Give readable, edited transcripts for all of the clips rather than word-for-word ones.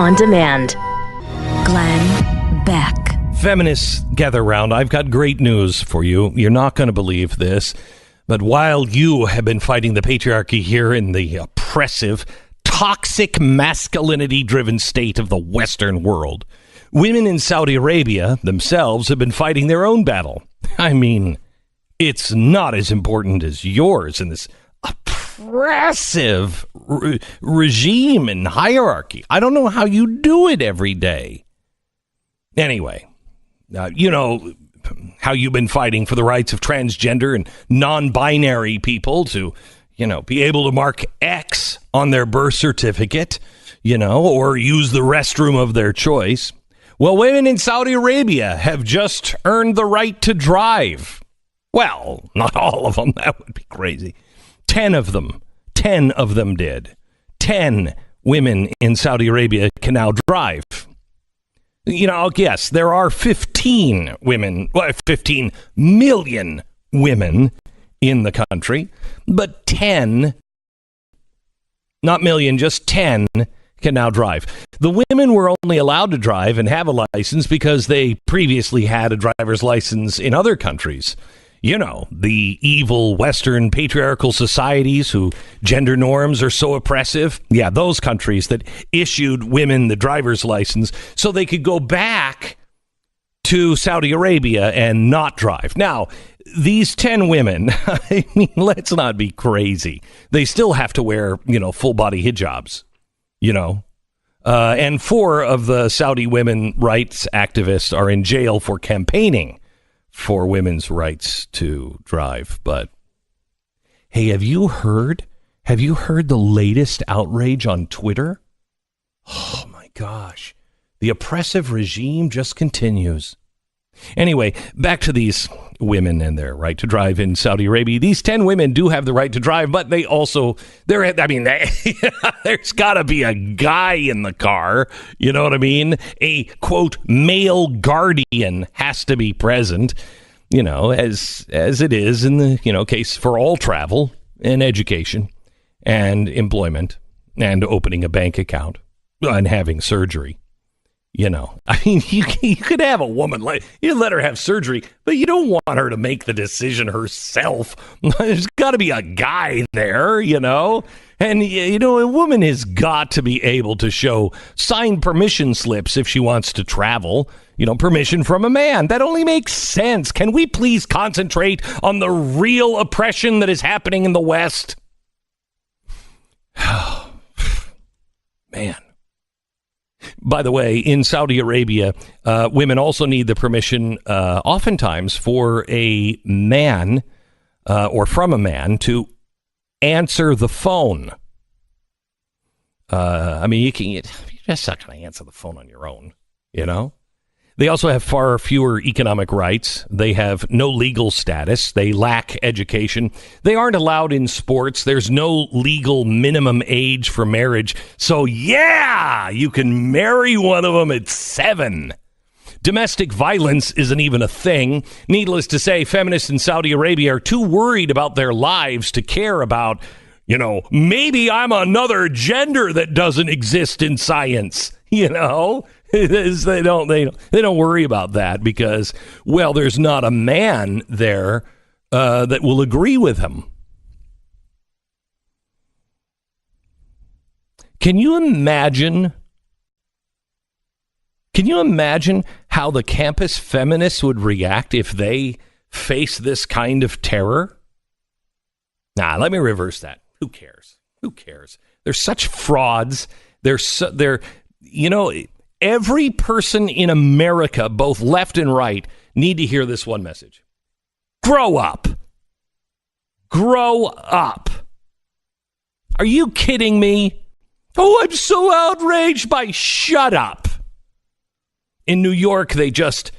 on demand. Glenn Beck. Feminists, gather round. I've got great news for you. You're not going to believe this, but while you have been fighting the patriarchy here in the oppressive, toxic, masculinity-driven state of the Western world, women in Saudi Arabia themselves have been fighting their own battle. I mean, it's not as important as yours in this oppressive regime and hierarchy. I don't know how you do it every day. Anyway, you know how you've been fighting for the rights of transgender and non-binary people to, be able to mark X on their birth certificate, or use the restroom of their choice. Well, women in Saudi Arabia have just earned the right to drive. Well, not all of them. That would be crazy. 10 of them did. 10 women in Saudi Arabia can now drive. Yes, there are 15 million women in the country, but 10, not million, just 10 can now drive. The women were only allowed to drive and have a license because they previously had a driver's license in other countries. The evil Western patriarchal societies who gender norms are so oppressive. Yeah, those countries that issued women the driver's license so they could go back to Saudi Arabia and not drive. Now, these 10 women, I mean, let's not be crazy. They still have to wear, full body hijabs, and 4 of the Saudi women rights activists are in jail for campaigning for women's rights to drive. But hey, have you heard the latest outrage on Twitter? Oh my gosh. The oppressive regime just continues. Anyway, back to these women and their right to drive in Saudi Arabia. These 10 women do have the right to drive, but there's got to be a guy in the car. You know what I mean? A, quote, male guardian has to be present, as it is in the, case for all travel and education and employment and opening a bank account and having surgery. I mean, you could have a woman, you let her have surgery, but you don't want her to make the decision herself. There's got to be a guy there, and, a woman has got to be able to show signed permission slips if she wants to travel, permission from a man. That only makes sense. Can we please concentrate on the real oppression that is happening in the West? Man. By the way, in Saudi Arabia, women also need the permission oftentimes for a man or from a man to answer the phone. You're just not going to answer the phone on your own, They also have far fewer economic rights. They have no legal status. They lack education. They aren't allowed in sports. There's no legal minimum age for marriage. So, yeah, you can marry one of them at 7. Domestic violence isn't even a thing. Needless to say, feminists in Saudi Arabia are too worried about their lives to care about, maybe I'm another gender that doesn't exist in science, They don't worry about that because, well, there's not a man there that will agree with him. Can you imagine how the campus feminists would react if they face this kind of terror? Nah, let me reverse that. Who cares? They're such frauds. Every person in America, both left and right, need to hear this one message. Grow up. Grow up. Are you kidding me? Oh, I'm so outraged by shut up. In New York, they just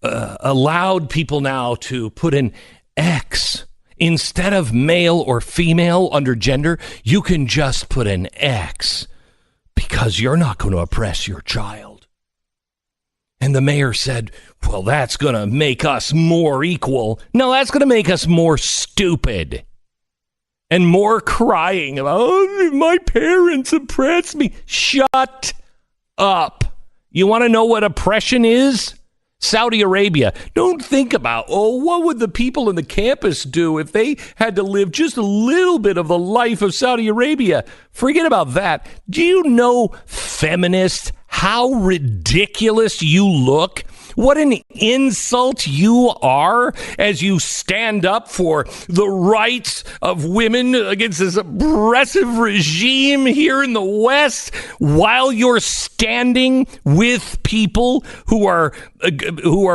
allowed people now to put in X. Instead of male or female under gender, you can just put an X. Because you're not going to oppress your child. And the mayor said, well, that's going to make us more equal. No, that's going to make us more stupid. and more crying about, oh, my parents oppressed me. Shut up. You want to know what oppression is? Saudi Arabia. Don't think about, what would the people in the campus do if they had to live just a little bit of the life of Saudi Arabia? Forget about that. Do you know, feminists, how ridiculous you look? What an insult you are as you stand up for the rights of women against this oppressive regime here in the West, while you're standing with people who are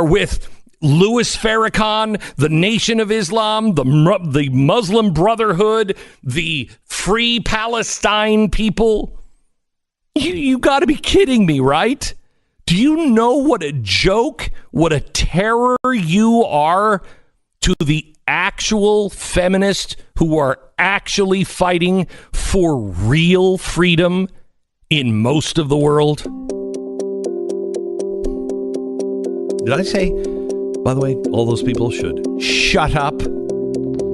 with Louis Farrakhan, the Nation of Islam, the Muslim Brotherhood, the Free Palestine people. You got to be kidding me, right? Do you know what a joke, what a terror you are to the actual feminists who are actually fighting for real freedom in most of the world? Did I say, by the way, all those people should shut up,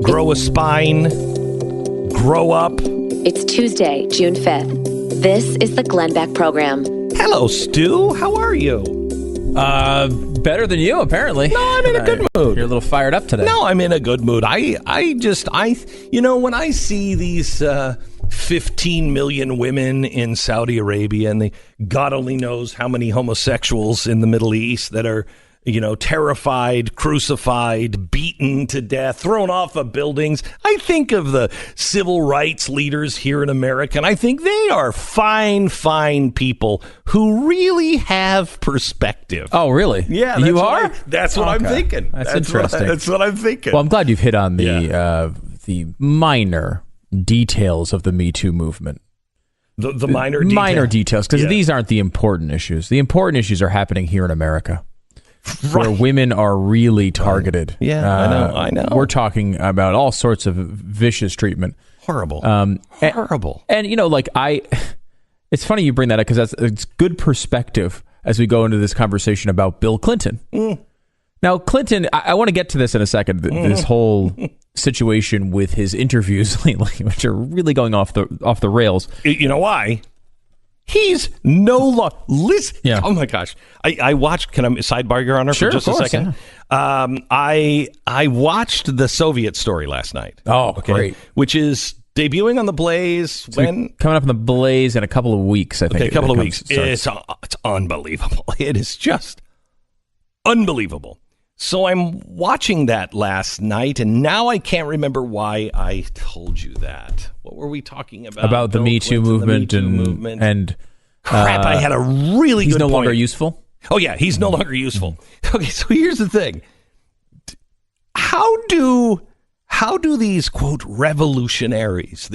grow a spine, grow up? It's Tuesday, June 5th. This is the Glenn Beck Program. Hello, Stu. How are you? Better than you, apparently. No, I'm in a good mood. You're a little fired up today. No, I'm in a good mood. When I see these 15 million women in Saudi Arabia, and God only knows how many homosexuals in the Middle East that are, terrified, crucified, beaten to death, thrown off of buildings. I think of the civil rights leaders here in America, and I think they are fine people who really have perspective. Oh, really? Yeah. You are? That's what I'm thinking. That's interesting. That's what I'm thinking. Well, I'm glad you've hit on the minor details of the Me Too movement. The minor details, because these aren't the important issues. The important issues are happening here in America. Right. Where women are really targeted. Yeah, I know. We're talking about all sorts of vicious treatment. Horrible. Horrible. And it's funny you bring that up, because it's good perspective as we go into this conversation about Bill Clinton. Now, Clinton, I want to get to this in a second, this whole situation with his interviews lately, which are really going off the rails. You know why? He's no longer... Listen. Yeah. Oh, my gosh. I watched... Can I sidebar your honor for just a second? Yeah. I watched the Soviet Story last night. Oh, okay. Great. Which is debuting on the Blaze. Coming up on the Blaze in a couple of weeks, I think. Okay, a couple of weeks. It's unbelievable. It is just unbelievable. So I'm watching that last night, and now I can't remember why I told you that. What were we talking about? About the Me Too movement and crap, I had a really good point. He's no longer useful? Oh, yeah, he's no longer useful. Okay, so here's the thing. How do these, quote, revolutionaries,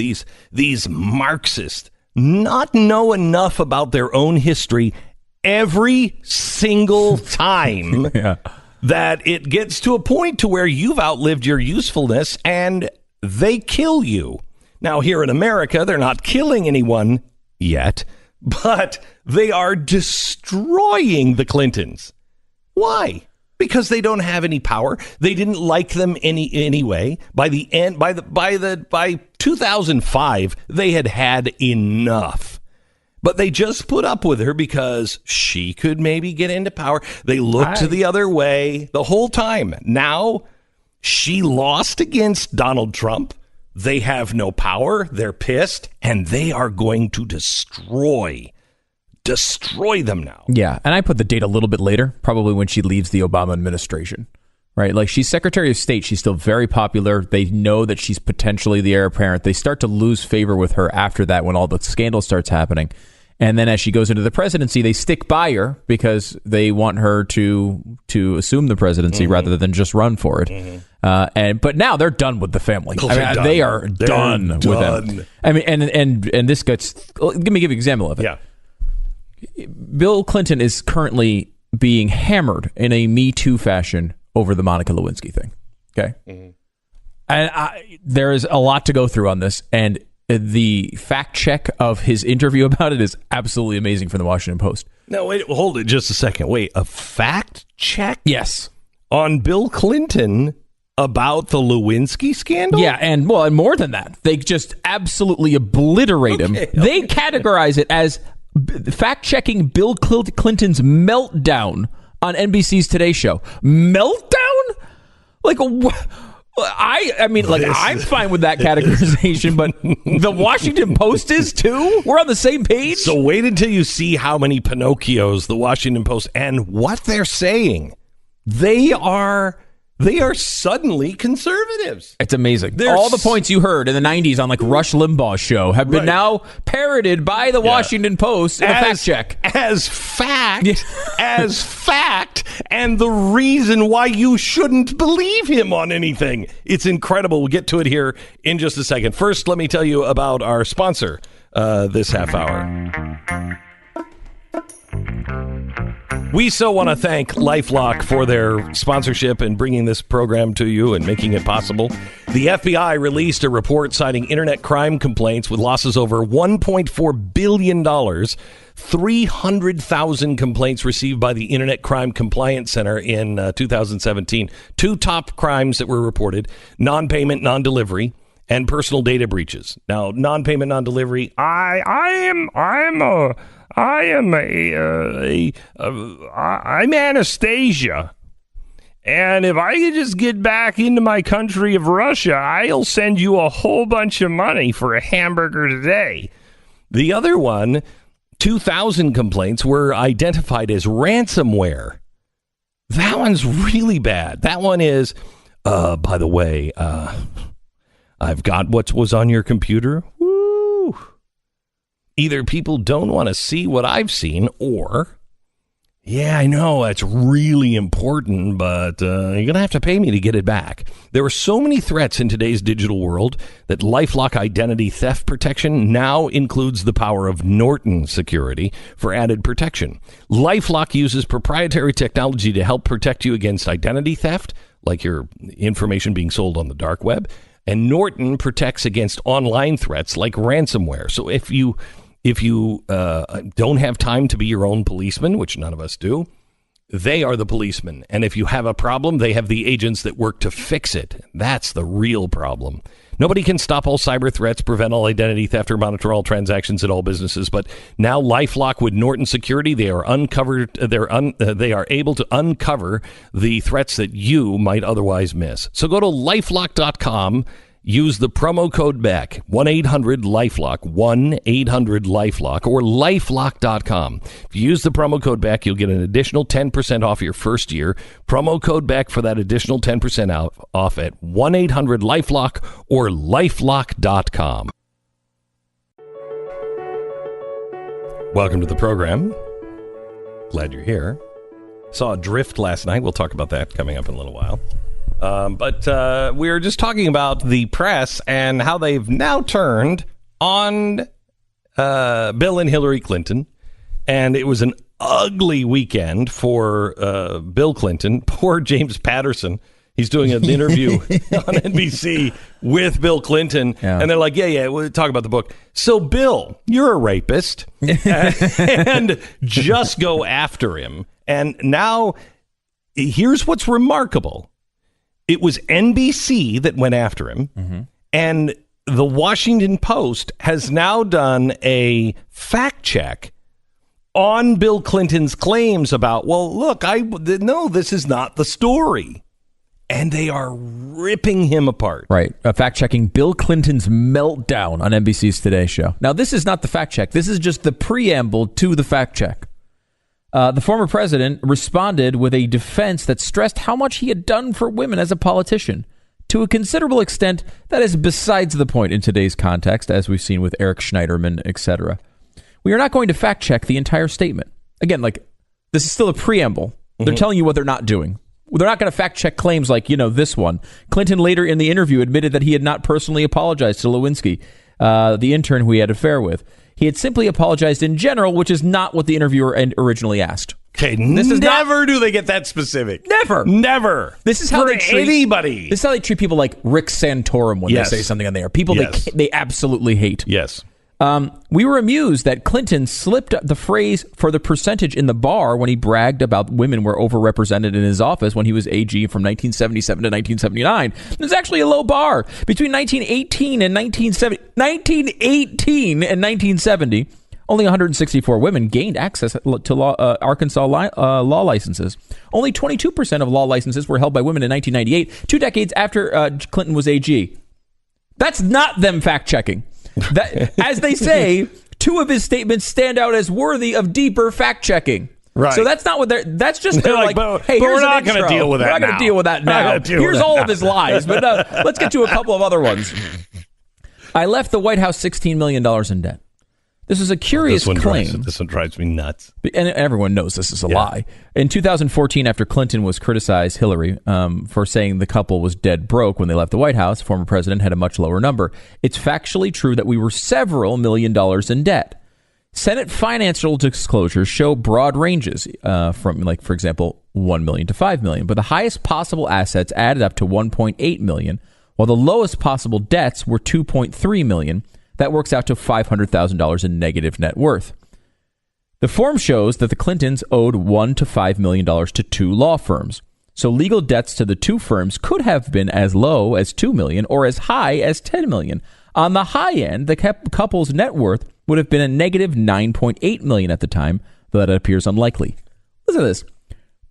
these Marxists, not know enough about their own history every single time that it gets to a point to where you've outlived your usefulness and they kill you? Now, here in America, they're not killing anyone yet, but they are destroying the Clintons. Why? Because they don't have any power. They didn't like them anyway. By 2005, they had enough. But they just put up with her because she could maybe get into power. They looked the other way the whole time. Now, she lost against Donald Trump. They have no power. They're pissed, and they are going to destroy them now. Yeah, and I put the date a little bit later, probably when she leaves the Obama administration, right? Like, she's Secretary of State. She's still very popular. They know that she's potentially the heir apparent. They start to lose favor with her after that when all the scandal starts happening. And then as she goes into the presidency, they stick by her because they want her to assume the presidency rather than just run for it. But now they're done with the family. They are done with them. I mean, and this gets. Let me give you an example of it. Yeah. Bill Clinton is currently being hammered in a Me Too fashion over the Monica Lewinsky thing. Okay, and there is a lot to go through on this, and the fact check of his interview about it is absolutely amazing from the Washington Post. No, wait, hold it just a second. Wait, a fact check? Yes. On Bill Clinton about the Lewinsky scandal? Yeah, and more than that, they just absolutely obliterate him. They categorize it as fact-checking Bill Clinton's meltdown on NBC's Today Show. Meltdown? Like, I mean, like, I'm fine with that categorization, but the Washington Post is too? We're on the same page? So wait until you see how many Pinocchios the Washington Post and what they're saying. They are suddenly conservatives. It's amazing. All the points you heard in the 90s on like Rush Limbaugh's show have been now parroted by the Washington Post in a fact check. As fact, as fact, and the reason why you shouldn't believe him on anything. It's incredible. We'll get to it here in just a second. First, let me tell you about our sponsor this half hour. We so want to thank LifeLock for their sponsorship and bringing this program to you and making it possible. The FBI released a report citing internet crime complaints with losses over $1.4 billion, 300,000 complaints received by the Internet Crime Compliance Center in 2017. Two top crimes that were reported: non-payment, non-delivery, and personal data breaches. Now, non-payment, non-delivery, I'm Anastasia, and if I could just get back into my country of Russia, I'll send you a whole bunch of money for a hamburger today. The other one, 2,000 complaints were identified as ransomware. That one's really bad. That one is, by the way, I've got what was on your computer. Woo! Either people don't want to see what I've seen, or, yeah, I know that's really important, but you're going to have to pay me to get it back. There are so many threats in today's digital world that LifeLock identity theft protection now includes the power of Norton Security for added protection. LifeLock uses proprietary technology to help protect you against identity theft, like your information being sold on the dark web, and Norton protects against online threats like ransomware. So if you don't have time to be your own policeman, which none of us do, they are the policemen. And if you have a problem, they have the agents that work to fix it. That's the real problem. Nobody can stop all cyber threats, prevent all identity theft, or monitor all transactions at all businesses. But now LifeLock with Norton Security, they are they are able to uncover the threats that you might otherwise miss. So go to lifelock.com. Use the promo code BECK, 1-800-LifeLock, 1-800-LifeLock, or lifelock.com. If you use the promo code BECK, you'll get an additional 10% off your first year. Promo code BECK for that additional 10% off at 1-800-LifeLock or lifelock.com. Welcome to the program. Glad you're here. Saw a drift last night. We'll talk about that coming up in a little while. But we were just talking about the press and how they've now turned on Bill and Hillary Clinton. And it was an ugly weekend for Bill Clinton. Poor James Patterson. He's doing an interview on NBC with Bill Clinton. Yeah. And they're like, yeah, we'll talk about the book. So, Bill, you're a rapist. And just go after him. And now, here's what's remarkable. It was NBC that went after him, and the Washington Post has now done a fact check on Bill Clinton's claims about, well, look, no, this is not the story. And they are ripping him apart. Right. Fact checking Bill Clinton's meltdown on NBC's Today Show. Now, this is not the fact check. This is just the preamble to the fact check. The former president responded with a defense that stressed how much he had done for women as a politician. To a considerable extent, that is besides the point in today's context, as we've seen with Eric Schneiderman, etc. We are not going to fact check the entire statement. Again, like, this is still a preamble. They're telling you what they're not doing. They're not going to fact check claims like, this one. Clinton later in the interview admitted that he had not personally apologized to Lewinsky, the intern who he had an affair with. He had simply apologized in general, which is not what the interviewer originally asked. Okay, never do they get that specific. Never. This is how they treat anybody. This is how they treat people like Rick Santorum when they say something on there. People they absolutely hate. Yes. We were amused that Clinton slipped the phrase for the percentage in the bar when he bragged about women were overrepresented in his office when he was AG from 1977 to 1979. There's actually a low bar. Between 1918 and 1970, only 164 women gained access to Arkansas law licenses. Only 22% of law licenses were held by women in 1998, 2 decades after Clinton was AG. That's not them fact-checking. That, as they say, 2 of his statements stand out as worthy of deeper fact-checking. Right. So that's not what that's just they're like, hey, but here's we're not going to deal with that. We're not going to deal with that now. Here's all of his lies. But let's get to a couple of other ones. I left the White House $16 million in debt. This is a curious claim. This one drives me nuts. And everyone knows this is a lie. In 2014, after Clinton was criticized Hillary for saying the couple was dead broke when they left the White House, former president had a much lower number. It's factually true that we were several $1 million in debt. Senate financial disclosures show broad ranges from, like, for example, 1 million to 5 million. But the highest possible assets added up to 1.8 million, while the lowest possible debts were 2.3 million. That works out to $500,000 in negative net worth. The form shows that the Clintons owed $1 to $5 million to 2 law firms. So legal debts to the 2 firms could have been as low as $2 million or as high as $10 million. On the high end, the couple's net worth would have been a negative $9.8 million at the time, though that appears unlikely. Listen to this.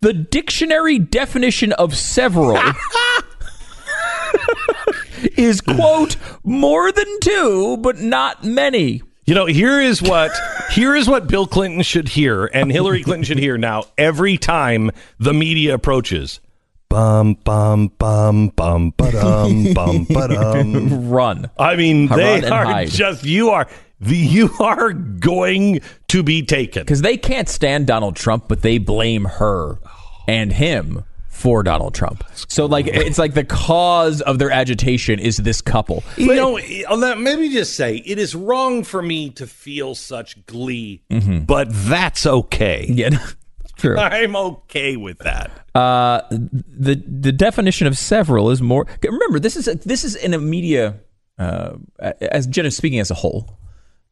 The dictionary definition of several is, quote, more than 2, but not many. You know, here is what Bill Clinton should hear and Hillary Clinton should hear now every time the media approaches. Bum, bum, bum, bum, ba-dum, bum, ba-dum. Run. I mean, they are hide. just, you are going to be taken. Because they can't stand Donald Trump, but they blame her and him for Donald Trump. So, like, it's like the cause of their agitation is this couple. You know, let me just say, it is wrong for me to feel such glee, but that's okay. Yeah, true. I'm okay with that. The definition of several is more. Remember, this is in a media. As Jen is speaking as a whole,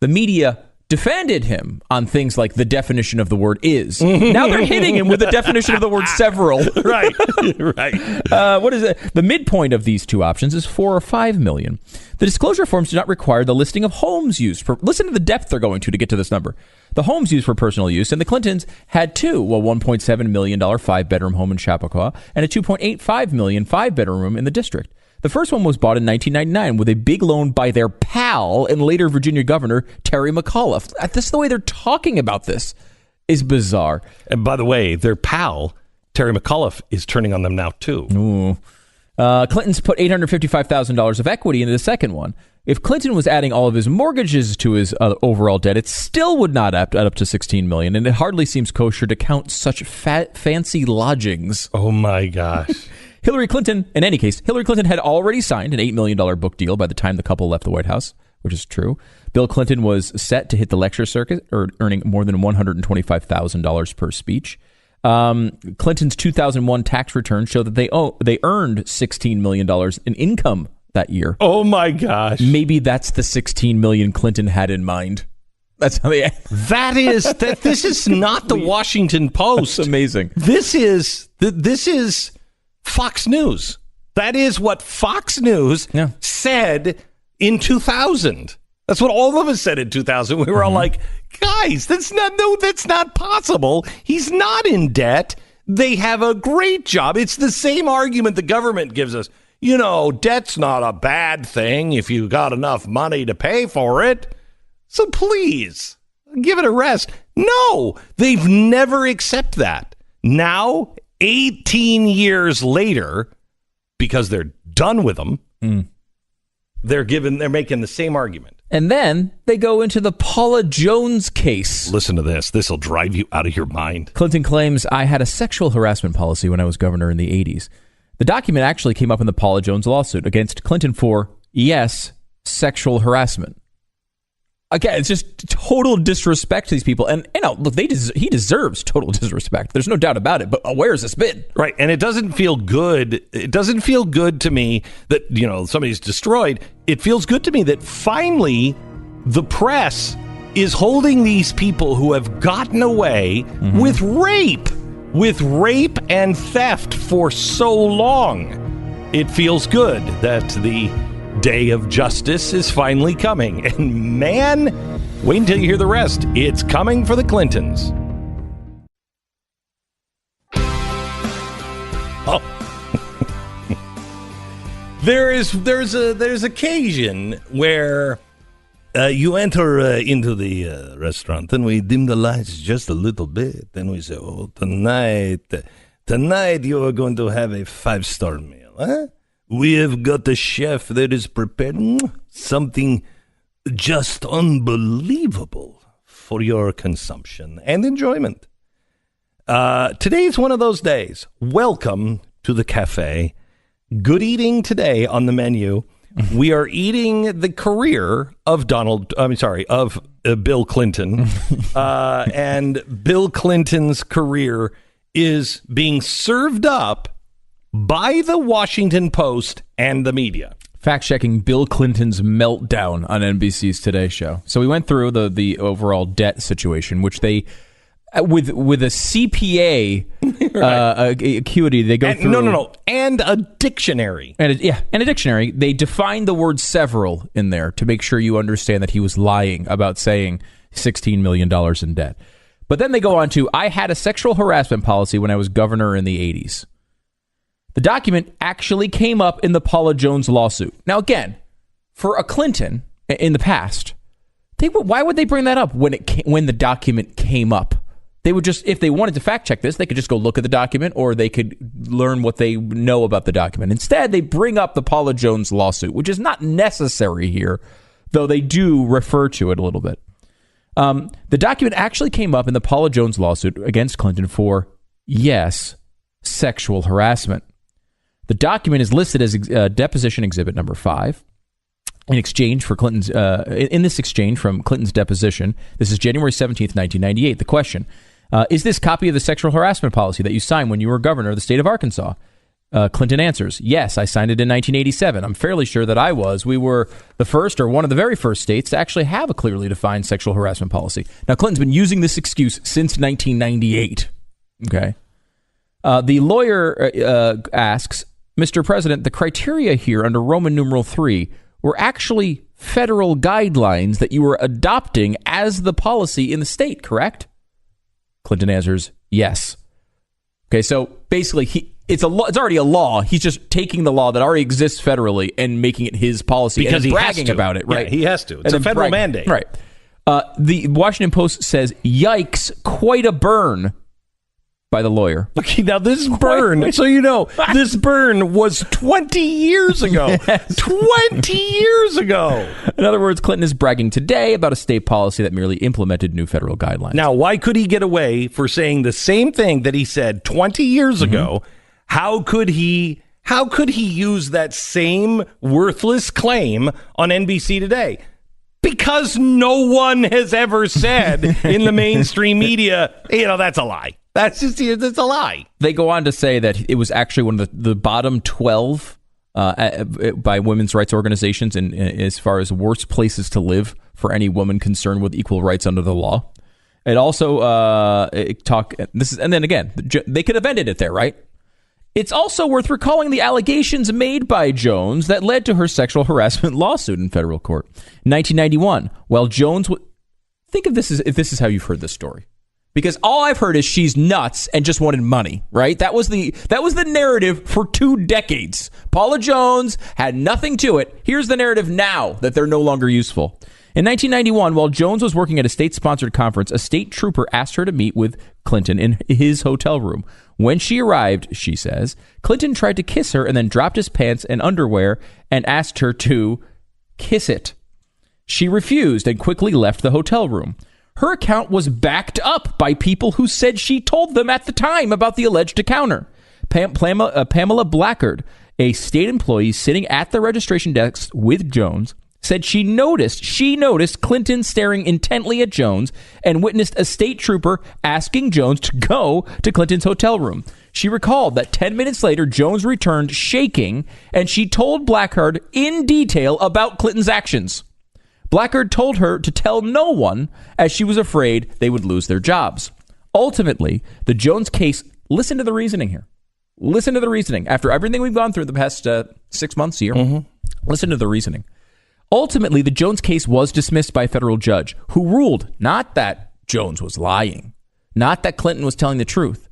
the media defended him on things like the definition of the word is. Now they're hitting him with the definition of the word several. Right. What is it? The midpoint of these 2 options is 4 or 5 million. The disclosure forms do not require the listing of homes used. Listen to the depth they're going to get to this number. The homes used for personal use, and the Clintons had 2, a $1.7 million 5-bedroom home in Chappaqua and a $2.85 million 5-bedroom room in the district. The first one was bought in 1999 with a big loan by their pal and later Virginia Governor Terry McAuliffe. This is the way they're talking about this is bizarre. And by the way, their pal, Terry McAuliffe, is turning on them now, too. Ooh. Clinton's put $855,000 of equity into the second one. If Clinton was adding all of his mortgages to his overall debt, it still would not add up to $16 million, and it hardly seems kosher to count such fancy lodgings. Oh, my gosh. Hillary Clinton had already signed an $8 million book deal by the time the couple left the White House, which is true. Bill Clinton was set to hit the lecture circuit, earning more than $125,000 per speech. Clinton's 2001 tax return showed that they earned $16 million in income that year. Oh, my gosh. Maybe that's the $16 million Clinton had in mind. That's how they... This is not the Washington Post. That's amazing. This is Fox News. That is what Fox News said in 2000. That's what all of us said in 2000. We were all like, guys, that's not possible. He's not in debt. They have a great job. It's the same argument the government gives us. You know, debt's not a bad thing if you got enough money to pay for it. So please, give it a rest. No, they've never accepted that. Now, 18 years later, because they're done with them, they're making the same argument. And then they go into the Paula Jones case. Listen to this. This will drive you out of your mind. Clinton claims, I had a sexual harassment policy when I was governor in the 80s. The document actually came up in the Paula Jones lawsuit against Clinton for, yes, sexual harassment. Again, it's just total disrespect to these people. And look, he deserves total disrespect. There's no doubt about it. But where has this been? Right. And it doesn't feel good. It doesn't feel good to me that, somebody's destroyed. It feels good to me that finally the press is holding these people who have gotten away with rape and theft for so long. It feels good that the day of justice is finally coming. And man, wait until you hear the rest. It's coming for the Clintons. Oh. There's occasion where you enter into the restaurant and we dim the lights just a little bit. And we say, oh, tonight you are going to have a 5-star meal. Huh? We have got a chef that is prepared something just unbelievable for your consumption and enjoyment. Today is one of those days. Welcome to the cafe. Good eating today on the menu. We are eating the career of Bill Clinton. And Bill Clinton's career is being served up by the Washington Post and the media. Fact-checking Bill Clinton's meltdown on NBC's Today Show. So we went through the overall debt situation, which they, with a CPA acuity, they go through. No. And a dictionary. And a dictionary. They define the word several in there to make sure you understand that he was lying about saying $16 million in debt. But then they go on to, I had a sexual harassment policy when I was governor in the 80s. The document actually came up in the Paula Jones lawsuit. Now, again, for a Clinton in the past, why would they bring that up when the document came up? They would just, if they wanted to fact check this, they could just go look at the document, or they could learn what they know about the document. Instead, they bring up the Paula Jones lawsuit, which is not necessary here, though they do refer to it a little bit. The document actually came up in the Paula Jones lawsuit against Clinton for, yes, sexual harassment. The document is listed as deposition exhibit number 5. In exchange for Clinton's, in this exchange from Clinton's deposition, this is January 17th, 1998. The question, is this copy of the sexual harassment policy that you signed when you were governor of the state of Arkansas? Clinton answers, yes, I signed it in 1987. I'm fairly sure that we were the first or one of the very first states to actually have a clearly defined sexual harassment policy. Now, Clinton's been using this excuse since 1998. Okay. The lawyer asks, Mr. President, the criteria here under Roman numeral 3 were actually federal guidelines that you were adopting as the policy in the state, correct? Clinton answers, yes. Okay, so basically, it's already a law. He's just taking the law that already exists federally and making it his policy because and bragging about it, right? Yeah, he has to. It's a federal mandate. Right. The Washington Post says, yikes, quite a burn. By the lawyer. Okay, now this burn, so you know, this burn was 20 years ago. Yes. 20 years ago. In other words, Clinton is bragging today about a state policy that merely implemented new federal guidelines. Now, why could he get away for saying the same thing that he said 20 years ago? How could he use that same worthless claim on NBC Today? Because no one has ever said in the mainstream media, that's a lie. That's a lie. They go on to say that it was actually one of the bottom 12 by women's rights organizations in as far as worst places to live for any woman concerned with equal rights under the law. It also and then again, they could have ended it there, right? It's also worth recalling the allegations made by Jones that led to her sexual harassment lawsuit in federal court. In 1991, while Jones think of this as if this is how you've heard this story. Because all I've heard is she's nuts and just wanted money, right? That was the narrative for 2 decades. Paula Jones had nothing to it. Here's the narrative now that they're no longer useful. In 1991, while Jones was working at a state-sponsored conference, a state trooper asked her to meet with Clinton in his hotel room. When she arrived, she says, Clinton tried to kiss her and then dropped his pants and underwear and asked her to kiss it. She refused and quickly left the hotel room. Her account was backed up by people who said she told them at the time about the alleged encounter. Pamela Blackard, a state employee sitting at the registration desk with Jones, said she noticed Clinton staring intently at Jones and witnessed a state trooper asking Jones to go to Clinton's hotel room. She recalled that 10 minutes later, Jones returned shaking, and she told Blackard in detail about Clinton's actions. Blackard told her to tell no one, as she was afraid they would lose their jobs. Ultimately, the Jones case, listen to the reasoning here. Listen to the reasoning. After everything we've gone through the past 6 months here, listen to the reasoning. Ultimately, the Jones case was dismissed by a federal judge who ruled not that Jones was lying, not that Clinton was telling the truth,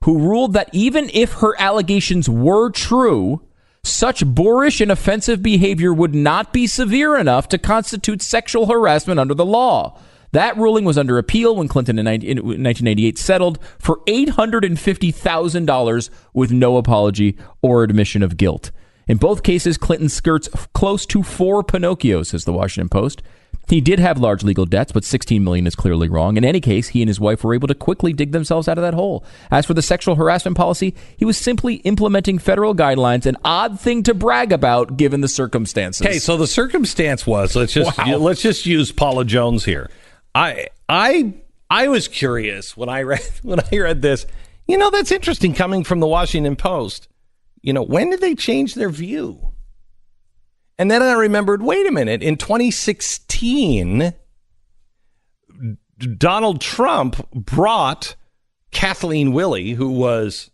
who ruled that even if her allegations were true, such boorish and offensive behavior would not be severe enough to constitute sexual harassment under the law. That ruling was under appeal when Clinton in 1998 settled for $850,000 with no apology or admission of guilt. In both cases, Clinton skirts close to 4 Pinocchios, says the Washington Post. He did have large legal debts, but $16 million is clearly wrong. In any case, he and his wife were able to quickly dig themselves out of that hole. As for the sexual harassment policy, he was simply implementing federal guidelines, an odd thing to brag about given the circumstances. Okay, so the circumstance was, let's just use Paula Jones here. I was curious when I read this. You know, that's interesting coming from the Washington Post. You know, when did they change their view? And then I remembered, wait a minute, in 2016, Donald Trump brought Kathleen Willey, who was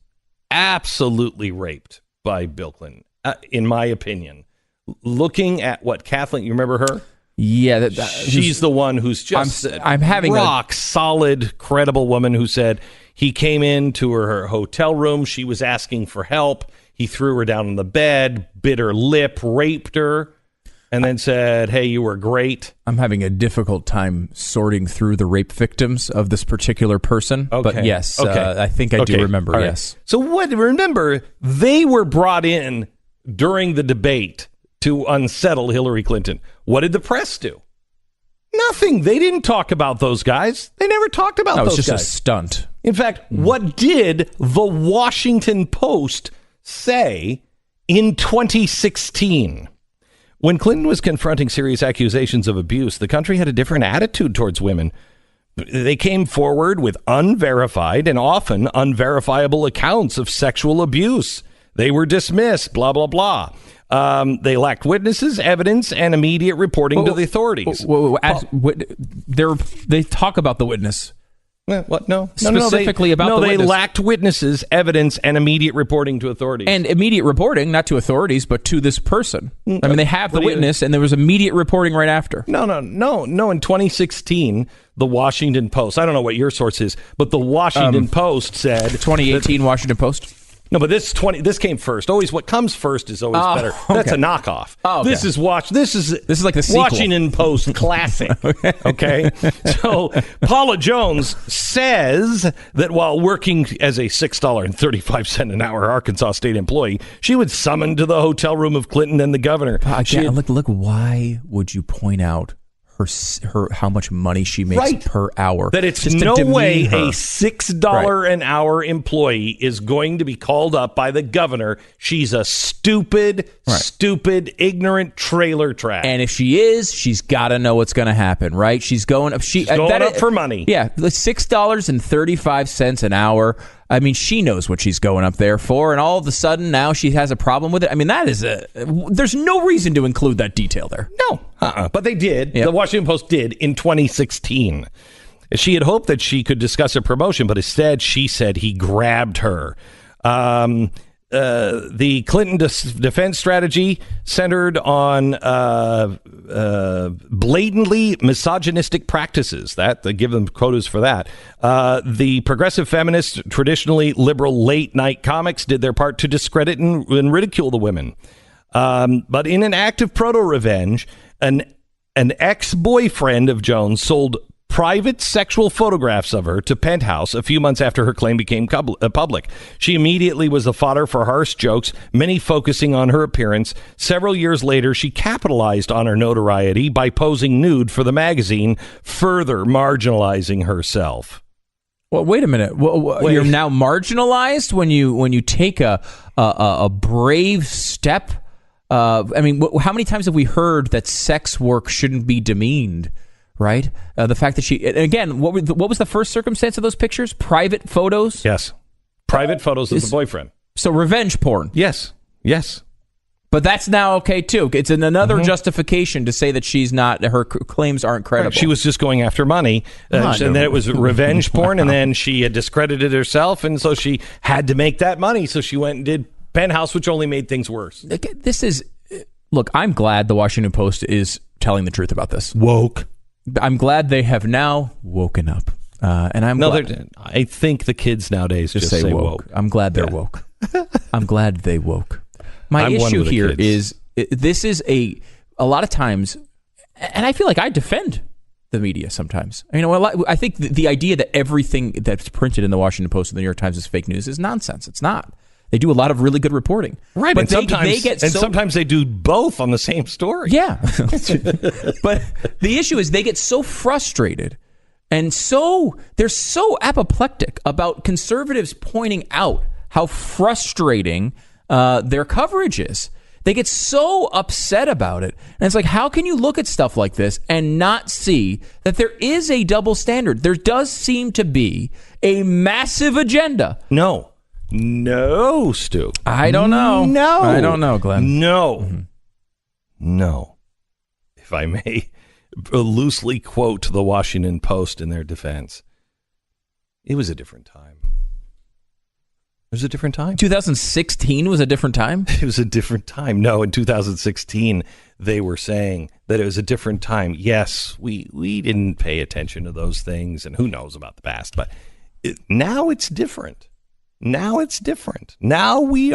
absolutely raped by Bill Clinton, in my opinion. Looking at what Kathleen, you remember her? Yeah. She's the one who's just I'm having rock solid, credible woman who said he came into her hotel room. She was asking for help. He threw her down on the bed, bit her lip, raped her, and then said, hey, you were great. I'm having a difficult time sorting through the rape victims of this particular person. Okay. But yes, I think I do remember, right. yes. So remember, they were brought in during the debate to unsettle Hillary Clinton. What did the press do? Nothing. They didn't talk about those guys. They never talked about those guys. It was just a stunt. In fact, what did the Washington Post say in 2016? When Clinton was confronting serious accusations of abuse, the country had a different attitude towards women. They came forward with unverified and often unverifiable accounts of sexual abuse. They were dismissed, blah, blah, blah. They lacked witnesses, evidence, and immediate reporting to the authorities. They talk about the witness. What? No. Specifically about the witness. They lacked witnesses, evidence, and immediate reporting to authorities. And immediate reporting, not to authorities, but to this person. I mean, they have the witness, and there was immediate reporting right after. No. In 2016, the Washington Post, I don't know what your source is, but the Washington Post said... 2018 Washington Post? No, but this came first. Always, what comes first is always better. Okay. That's a knockoff. Oh, okay. This is like the sequel. Washington Post classic. Okay. So Paula Jones says that while working as a $6.35 an hour Arkansas state employee, she was summoned to the hotel room of Clinton and the governor. Look. Why would you point out her how much money she makes per hour? That it's no way a $6 an hour employee is going to be called up by the governor. She's a stupid, ignorant trailer trash. And if she is, she's got to know what's going to happen, right? She's going up for money. Yeah, $6.35 an hour. I mean, she knows what she's going up there for, and all of a sudden now she has a problem with it. I mean, there's no reason to include that detail there. No, but they did. Yep. The Washington Post did in 2016. She had hoped that she could discuss a promotion, but instead she said he grabbed her. The Clinton defense strategy centered on blatantly misogynistic practices. They give them quotas for that. The progressive feminists, traditionally liberal late-night comics did their part to discredit and ridicule the women. But in an act of proto-revenge, an ex-boyfriend of Jones sold private sexual photographs of her to Penthouse a few months after her claim became public. She immediately was the fodder for harsh jokes, many focusing on her appearance. Several years later, she capitalized on her notoriety by posing nude for the magazine, further marginalizing herself. Well, wait a minute. You're now marginalized when you take a brave step. I mean, how many times have we heard that sex work shouldn't be demeaned? Right? The fact that again, what was the first circumstance of those pictures? Private photos? Yes. Private photos of the boyfriend. So revenge porn. Yes. But that's now okay, too. It's another justification to say that her claims aren't credible. Right. She was just going after money, and then it was revenge porn, and then she had discredited herself, and so she had to make that money, so she went and did Penthouse, which only made things worse. Look, I'm glad the Washington Post is telling the truth about this. Woke. I'm glad they have now woken up. And I think the kids nowadays just say woke. I'm glad they're woke. I'm glad they woke. My issue here is this is a lot of times, and I feel like I defend the media sometimes. I think the idea that everything that's printed in the Washington Post and the New York Times is fake news is nonsense. It's not. They do a lot of really good reporting. Right, but sometimes they do both on the same story. Yeah. But the issue is they get so frustrated and they're so apoplectic about conservatives pointing out how frustrating their coverage is. They get so upset about it. And it's like, how can you look at stuff like this and not see that there is a double standard? There does seem to be a massive agenda. No, Stu. I don't know. No. I don't know, Glenn. No. Mm-hmm. No. If I may loosely quote the Washington Post in their defense, it was a different time. It was a different time. 2016 was a different time? It was a different time. No, in 2016, they were saying that it was a different time. Yes, we didn't pay attention to those things, and who knows about the past, but now it's different. Now it's different. Now we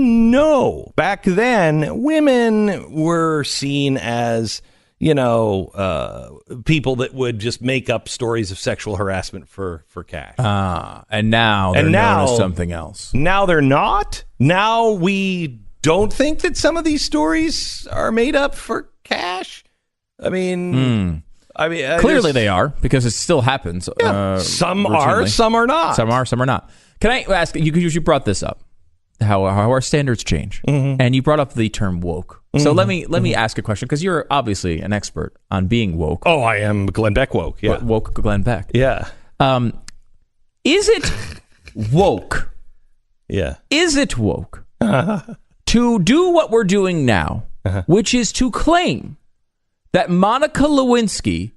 know. Back then, women were seen as, people that would just make up stories of sexual harassment for cash. And now they're known as something else. Now they're not. Now we don't think that some of these stories are made up for cash. Clearly they are, because it still happens. Yeah, some routinely. are, some are not. Some are not. Can I ask you? You brought this up, how our standards change, and you brought up the term woke. So let me ask a question, because you're obviously an expert on being woke. Oh, I am Glenn Beck woke. Yeah, woke Glenn Beck. Yeah. Is it woke? Yeah. Is it woke to do what we're doing now, which is to claim that Monica Lewinsky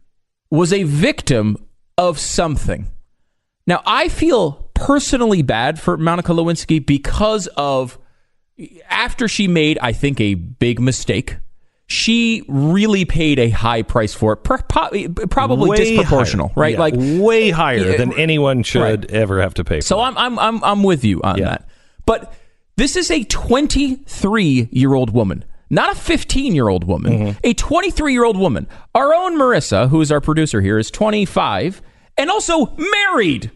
was a victim of something? Now, I feel personally bad for Monica Lewinsky because of, after she made, I think, a big mistake, she really paid a high price for it, probably way disproportional, higher. Right? Yeah, like way higher than anyone should ever have to pay for. So I'm with you on that. But this is a 23-year-old woman. Not a 15-year-old woman, a 23-year-old woman. Our own Marissa, who is our producer here, is 25 and also married.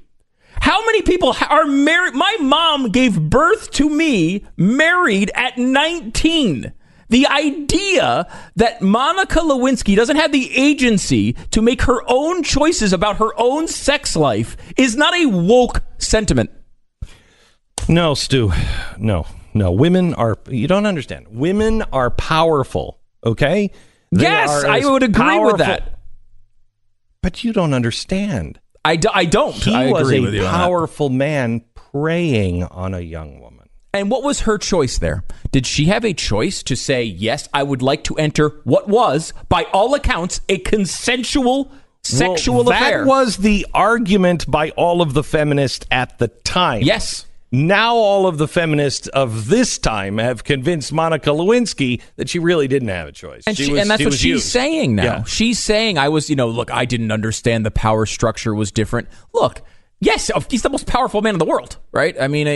How many people are married? My mom gave birth to me married at 19. The idea that Monica Lewinsky doesn't have the agency to make her own choices about her own sex life is not a woke sentiment. No, Stu. No. Women are, you don't understand. Women are powerful, okay? Yes, I would agree with that. But you don't understand. I don't. He was a powerful man preying on a young woman. And what was her choice there? Did she have a choice to say, yes, I would like to enter what was, by all accounts, a consensual sexual affair? That was the argument by all of the feminists at the time. Yes. Now all of the feminists of this time have convinced Monica Lewinsky that she really didn't have a choice. And, that's what she's saying now. Yeah. She's saying, look, I didn't understand the power structure was different. Look, yes, he's the most powerful man in the world, right? I mean,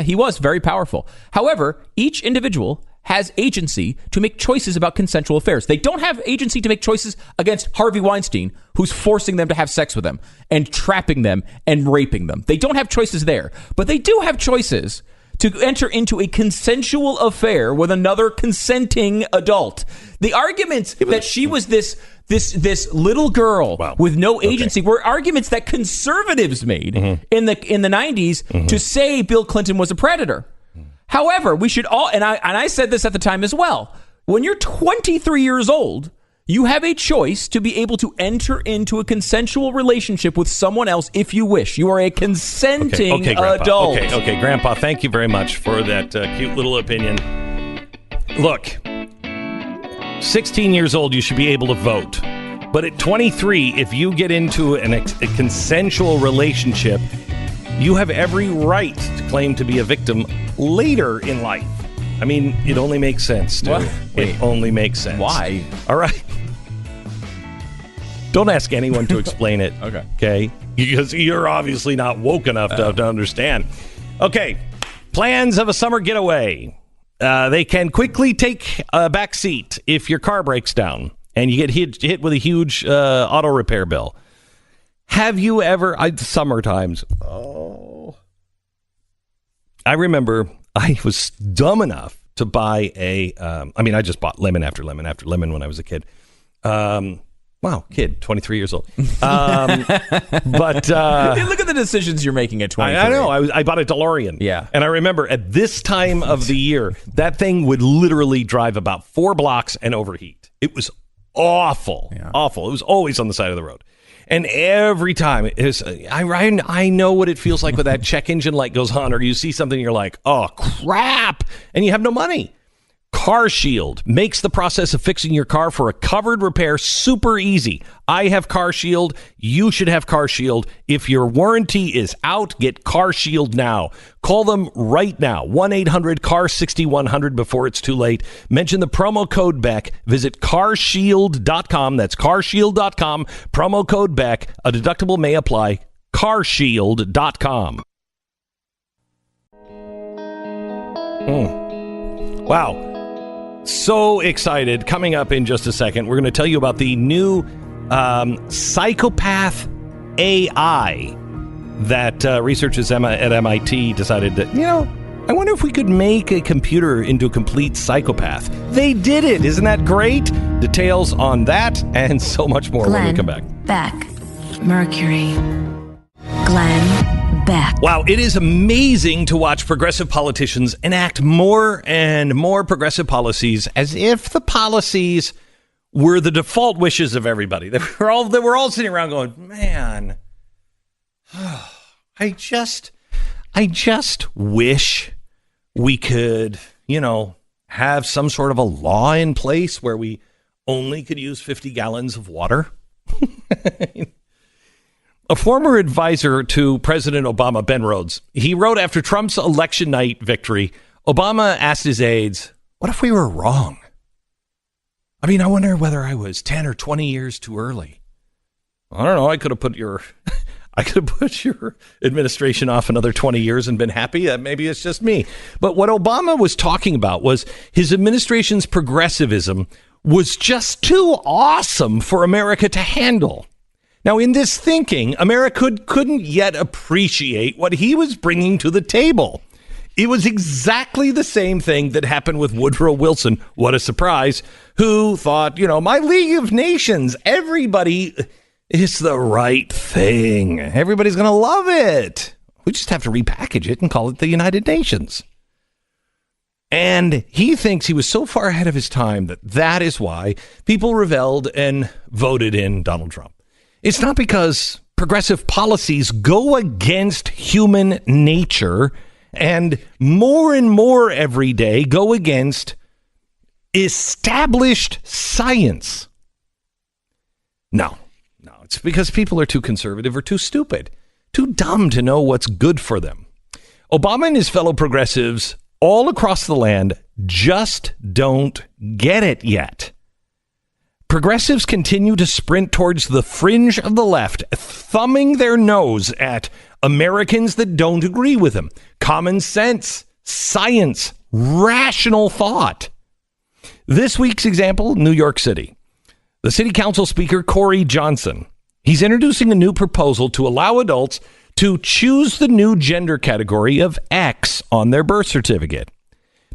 he was very powerful. However, each individual has agency to make choices about consensual affairs. They don't have agency to make choices against Harvey Weinstein, who's forcing them to have sex with them and trapping them and raping them. They don't have choices there, but they do have choices to enter into a consensual affair with another consenting adult. The arguments that she was this little girl with no agency were arguments that conservatives made in the 90s to say Bill Clinton was a predator. However, we should all, and I said this at the time as well, when you're 23 years old, you have a choice to be able to enter into a consensual relationship with someone else if you wish. You are a consenting adult. Okay, Grandpa, thank you very much for that cute little opinion. Look, 16 years old, you should be able to vote. But at 23, if you get into a consensual relationship, you have every right to claim to be a victim later in life. I mean, it only makes sense, dude. It only makes sense. Why? All right. Don't ask anyone to explain it. Okay? Because you're obviously not woke enough to understand. Okay. Plans of a summer getaway. They can quickly take a back seat if your car breaks down and you get hit with a huge auto repair bill. Have you ever... summer times. Oh. I remember I was dumb enough to buy I just bought lemon after lemon after lemon when I was a kid. Wow, kid, 23 years old. But look at the decisions you're making at 23. I know. I bought a DeLorean. Yeah. And I remember at this time of the year, that thing would literally drive about 4 blocks and overheat. It was awful. Yeah. Awful. It was always on the side of the road. And every time, I know what it feels like when that check engine light goes on, or you see something, you're like, oh, crap, and you have no money. Car Shield makes the process of fixing your car for a covered repair super easy. I have Car Shield. You should have Car Shield. If your warranty is out, get Car Shield now. Call them right now. 1-800-CAR-6100 before it's too late. Mention the promo code Beck. Visit carshield.com. That's carshield.com. Promo code Beck. A deductible may apply. carshield.com. Wow. So excited. Coming up in just a second, we're going to tell you about the new psychopath AI that researchers at MIT decided that, I wonder if we could make a computer into a complete psychopath. They did it. Isn't that great? Details on that and so much more when we come back. Beck, Mercury, Glenn Beck. Wow, it is amazing to watch progressive politicians enact more and more progressive policies as if the policies were the default wishes of everybody. They were all sitting around going, man, I just wish we could, have some sort of a law in place where we only could use 50 gallons of water. A former advisor to President Obama, Ben Rhodes, he wrote after Trump's election night victory, Obama asked his aides, what if we were wrong? I mean, I wonder whether I was 10 or 20 years too early. I don't know. I could have put your administration off another 20 years and been happy. Maybe it's just me. But what Obama was talking about was his administration's progressivism was just too awesome for America to handle. Now, in this thinking, America couldn't yet appreciate what he was bringing to the table. It was exactly the same thing that happened with Woodrow Wilson. What a surprise. Who thought, my League of Nations, everybody, it's the right thing. Everybody's going to love it. We just have to repackage it and call it the United Nations. And he thinks he was so far ahead of his time that is why people rebelled and voted in Donald Trump. It's not because progressive policies go against human nature and more every day go against established science. No, it's because people are too conservative or too stupid, too dumb to know what's good for them. Obama and his fellow progressives all across the land just don't get it yet. Progressives continue to sprint towards the fringe of the left, thumbing their nose at Americans that don't agree with them. Common sense, science, rational thought. This week's example, New York City. The city council speaker, Corey Johnson, he's introducing a new proposal to allow adults to choose the new gender category of X on their birth certificate.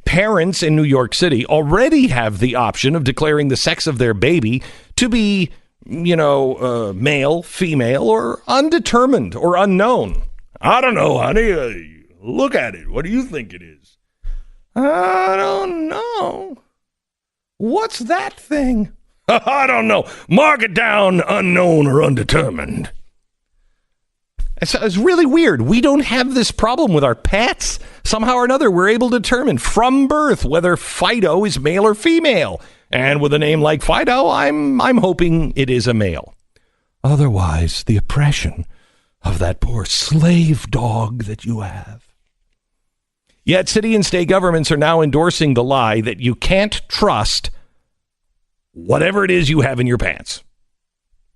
Parents in New York City already have the option of declaring the sex of their baby to be, male, female, or undetermined or unknown. I don't know, honey. Look at it. What do you think it is? I don't know. What's that thing? I don't know. Mark it down, unknown or undetermined. It's really weird. We don't have this problem with our pets. Somehow or another, we're able to determine from birth whether Fido is male or female. And with a name like Fido, I'm hoping it is a male. Otherwise, the oppression of that poor slave dog that you have. Yet city and state governments are now endorsing the lie that you can't trust whatever it is you have in your pants.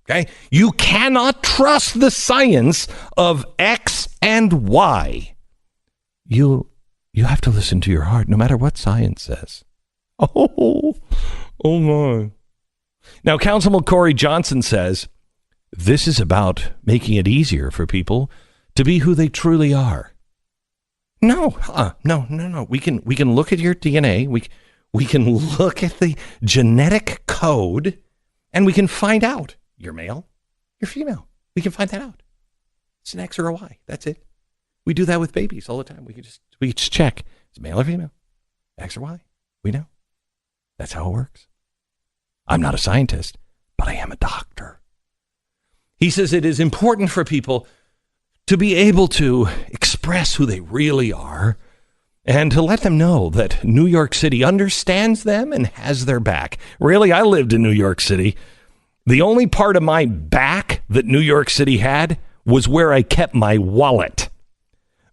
Okay? You cannot trust the science of X and Y. You have to listen to your heart no matter what science says. Oh my. Now, Councilman Corey Johnson says this is about making it easier for people to be who they truly are. No. We can look at your DNA. We can look at the genetic code, and we can find out you're male, you're female. We can find that out. It's an X or a Y. That's it. We do that with babies all the time. We just check. It's male or female, X or Y. We know. That's how it works. I'm not a scientist, but I am a doctor. He says it is important for people to be able to express who they really are and to let them know that New York City understands them and has their back. Really, I lived in New York City. The only part of my back that New York City had was where I kept my wallet.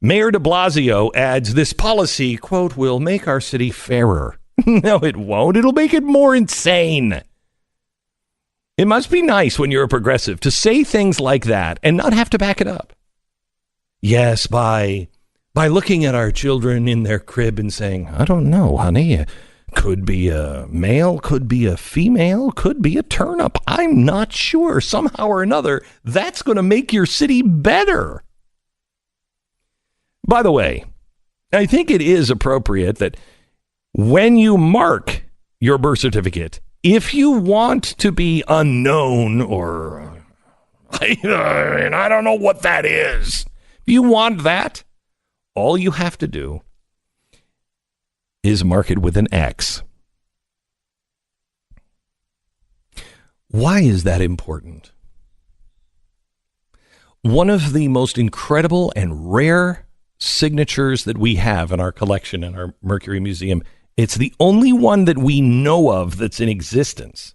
Mayor de Blasio adds, this policy, quote, will make our city fairer. No, it won't. It'll make it more insane. It must be nice when you're a progressive to say things like that and not have to back it up. Yes, by looking at our children in their crib and saying, I don't know, honey, could be a male, could be a female, could be a turnip. I'm not sure. Somehow or another, that's going to make your city better. By the way, I think it is appropriate that when you mark your birth certificate, if you want to be unknown or I don't know what that is, if you want that, all you have to do is mark it with an X. Why is that important? One of the most incredible and rare signatures that we have in our collection in our Mercury Museum, it's the only one that we know of that's in existence,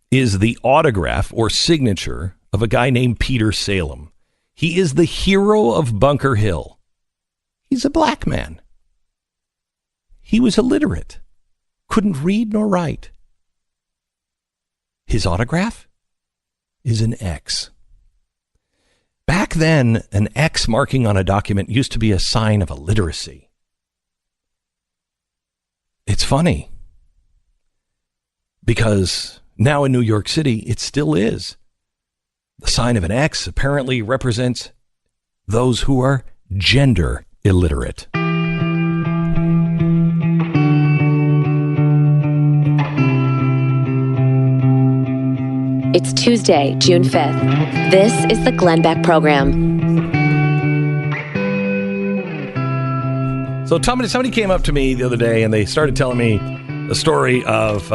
is the autograph or signature of a guy named Peter Salem. He is the hero of Bunker Hill. He's a black man. He was illiterate, couldn't read nor write. His autograph is an X. Back then, an X marking on a document used to be a sign of illiteracy. It's funny because now in New York City, it still is. The sign of an X apparently represents those who are gender illiterate. It's Tuesday, June 5th. This is the Glenn Beck Program. So somebody came up to me the other day and they started telling me a story of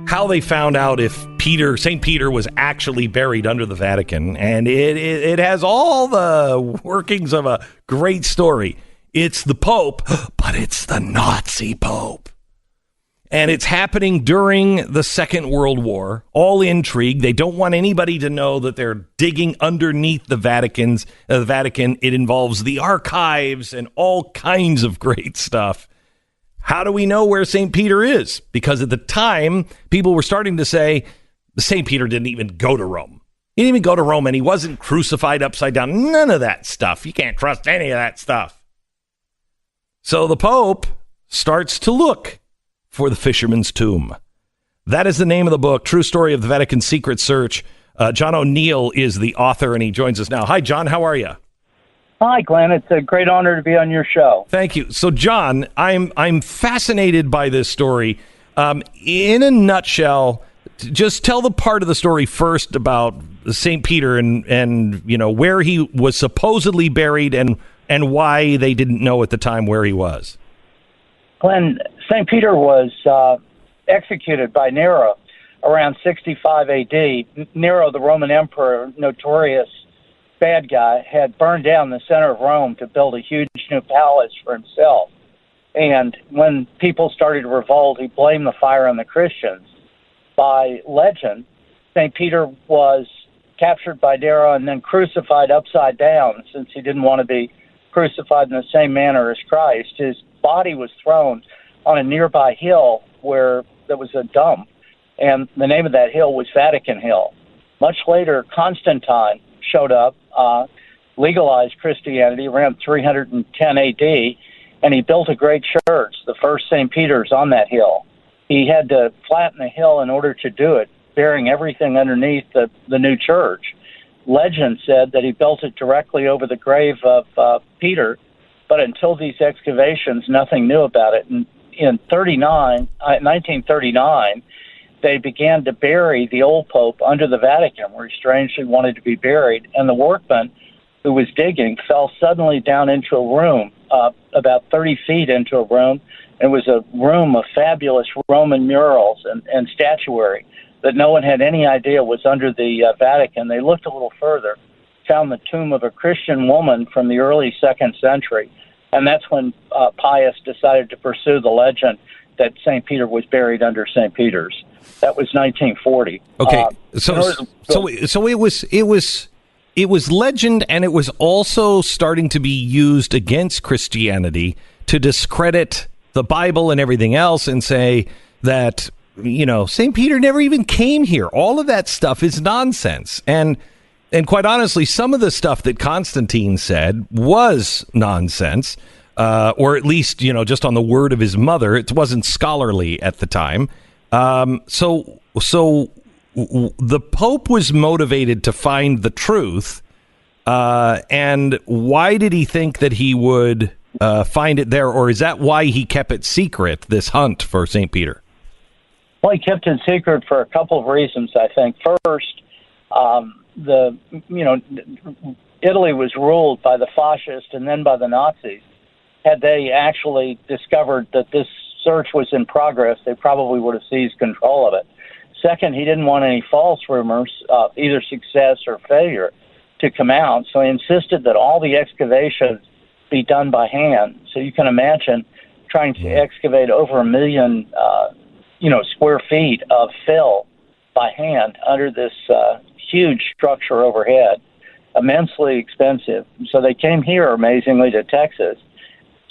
how they found out if St. Peter was actually buried under the Vatican. And it has all the workings of a great story. It's the Pope, but it's the Nazi Pope. And it's happening during the Second World War. All intrigue. They don't want anybody to know that they're digging underneath the Vatican. It involves the archives and all kinds of great stuff. How do we know where St. Peter is? Because at the time, people were starting to say, St. Peter didn't even go to Rome. He didn't even go to Rome, and he wasn't crucified upside down. None of that stuff. You can't trust any of that stuff. So the Pope starts to look for the Fisherman's Tomb. That is the name of the book, True Story of the Vatican Secret Search. John O'Neill is the author, and he joins us now. Hi, John. How are you? Hi, Glenn. It's a great honor to be on your show. Thank you. So, John, I'm fascinated by this story. In a nutshell, just tell the part of the story first about St. Peter and you know where he was supposedly buried and why they didn't know at the time where he was. Glenn, St. Peter was executed by Nero around 65 A.D. Nero, the Roman emperor, notorious, bad guy, had burned down the center of Rome to build a huge new palace for himself. And when people started to revolt, he blamed the fire on the Christians. By legend, St. Peter was captured by Nero and then crucified upside down, since he didn't want to be crucified in the same manner as Christ. His body was thrown on a nearby hill where there was a dump, and the name of that hill was Vatican Hill. Much later, Constantine showed up, legalized Christianity around 310 AD, and he built a great church, the first St. Peter's, on that hill. He had to flatten the hill in order to do it, burying everything underneath the new church. Legend said that he built it directly over the grave of Peter, but until these excavations, nothing knew about it. And in 1939, they began to bury the old Pope under the Vatican, where he strangely wanted to be buried, and the workman who was digging fell suddenly down into a room, about 30 feet into a room. It was a room of fabulous Roman murals and statuary that no one had any idea was under the Vatican. They looked a little further, found the tomb of a Christian woman from the early 2nd century, and that's when Pius decided to pursue the legend that St. Peter was buried under St. Peter's. That was 1940. Okay, so it was legend, and it was also starting to be used against Christianity to discredit the Bible and everything else, and say that, you know, St. Peter never even came here. All of that stuff is nonsense. And quite honestly, some of the stuff that Constantine said was nonsense, or at least, you know, just on the word of his mother. It wasn't scholarly at the time. So the Pope was motivated to find the truth. And why did he think that he would find it there? Or is that why he kept it secret, this hunt for St. Peter? Well, he kept it secret for a couple of reasons, I think. First, Italy was ruled by the fascists and then by the Nazis. Had they actually discovered that this search was in progress, they probably would have seized control of it. Second, he didn't want any false rumors, either success or failure, to come out, so he insisted that all the excavations be done by hand. So you can imagine trying to excavate over 1 million square feet of fill by hand under this huge structure overhead, immensely expensive. So they came here, amazingly, to Texas,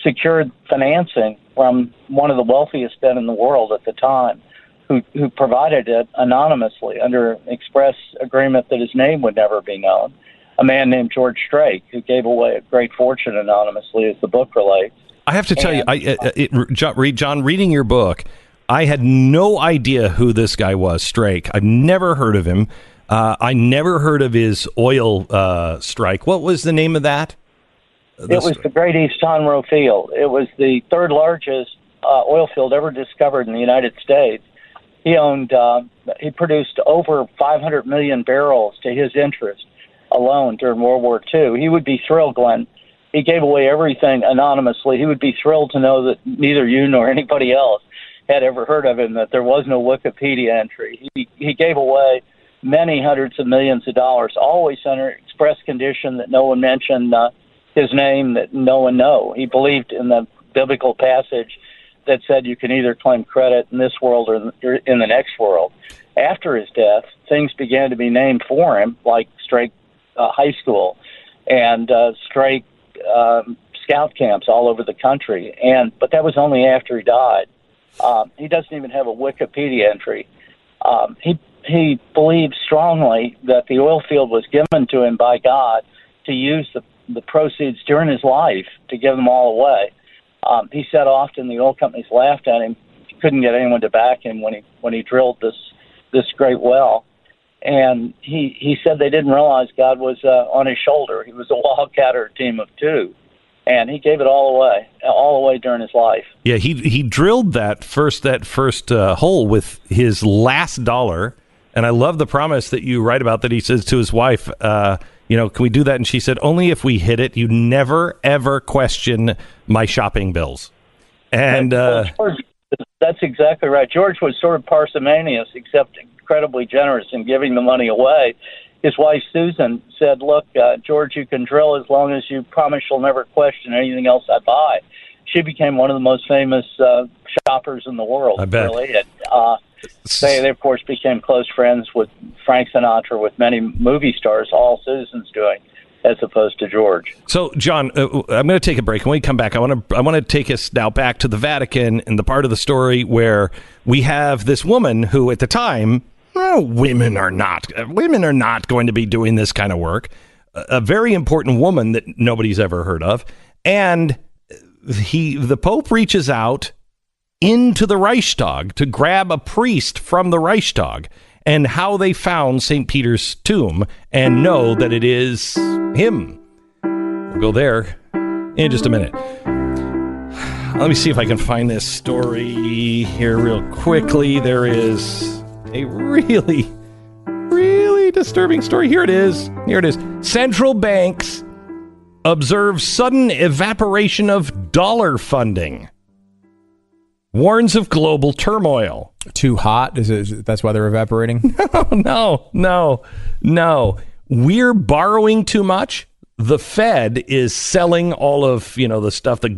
secured financing from one of the wealthiest men in the world at the time, who provided it anonymously under an express agreement that his name would never be known, a man named George Strake, who gave away a great fortune anonymously, as the book relates. I have to tell you, John, reading your book, I had no idea who this guy was, Strake. I've never heard of him. I never heard of his oil strike. What was the name of that? It was the Great East Conroe Field. It was the third largest oil field ever discovered in the United States. He produced over 500 million barrels to his interest alone during World War II. He would be thrilled, Glenn. He gave away everything anonymously. He would be thrilled to know that neither you nor anybody else had ever heard of him, that there was no Wikipedia entry. He gave away many hundreds of millions of dollars, always under express condition that no one mentioned his name, that no one know. He believed in the biblical passage that said you can either claim credit in this world or in the next world. After his death, things began to be named for him, like Strake High School and Strake scout camps all over the country. But that was only after he died. He doesn't even have a Wikipedia entry. He believed strongly that the oil field was given to him by God to use the proceeds during his life to give them all away. He said often the oil companies laughed at him. He couldn't get anyone to back him when he drilled this great well. And he said they didn't realize God was on his shoulder. He was a wildcatter team of two. And he gave it all away during his life. Yeah, he drilled that first hole with his last dollar. And I love the promise that you write about, that he says to his wife, can we do that? And she said, only if we hit it. You never, ever question my shopping bills. And George, that's exactly right. George was sort of parsimonious, except incredibly generous in giving the money away. his wife, Susan, said, look, George, you can drill as long as you promise you'll never question anything else I buy. She became one of the most famous shoppers in the world. I bet. Really. They, of course, became close friends with Frank Sinatra, with many movie stars, all Susan's doing, as opposed to George. So, John, I'm going to take a break. When we come back, I want to take us now back to the Vatican and the part of the story where we have this woman who, at the time, women are not going to be doing this kind of work. A very important woman that nobody's ever heard of, and the Pope reaches out into the Reichstag to grab a priest from the Reichstag, and how they found St. Peter's tomb and know that it is him. We'll go there in just a minute. Let me see if I can find this story here real quickly. There is a really, really disturbing story. Here it is. Central banks observe sudden evaporation of dollar funding. Warns of global turmoil. Too hot? That's why they're evaporating? No. We're borrowing too much. The Fed is selling all of, the stuff, the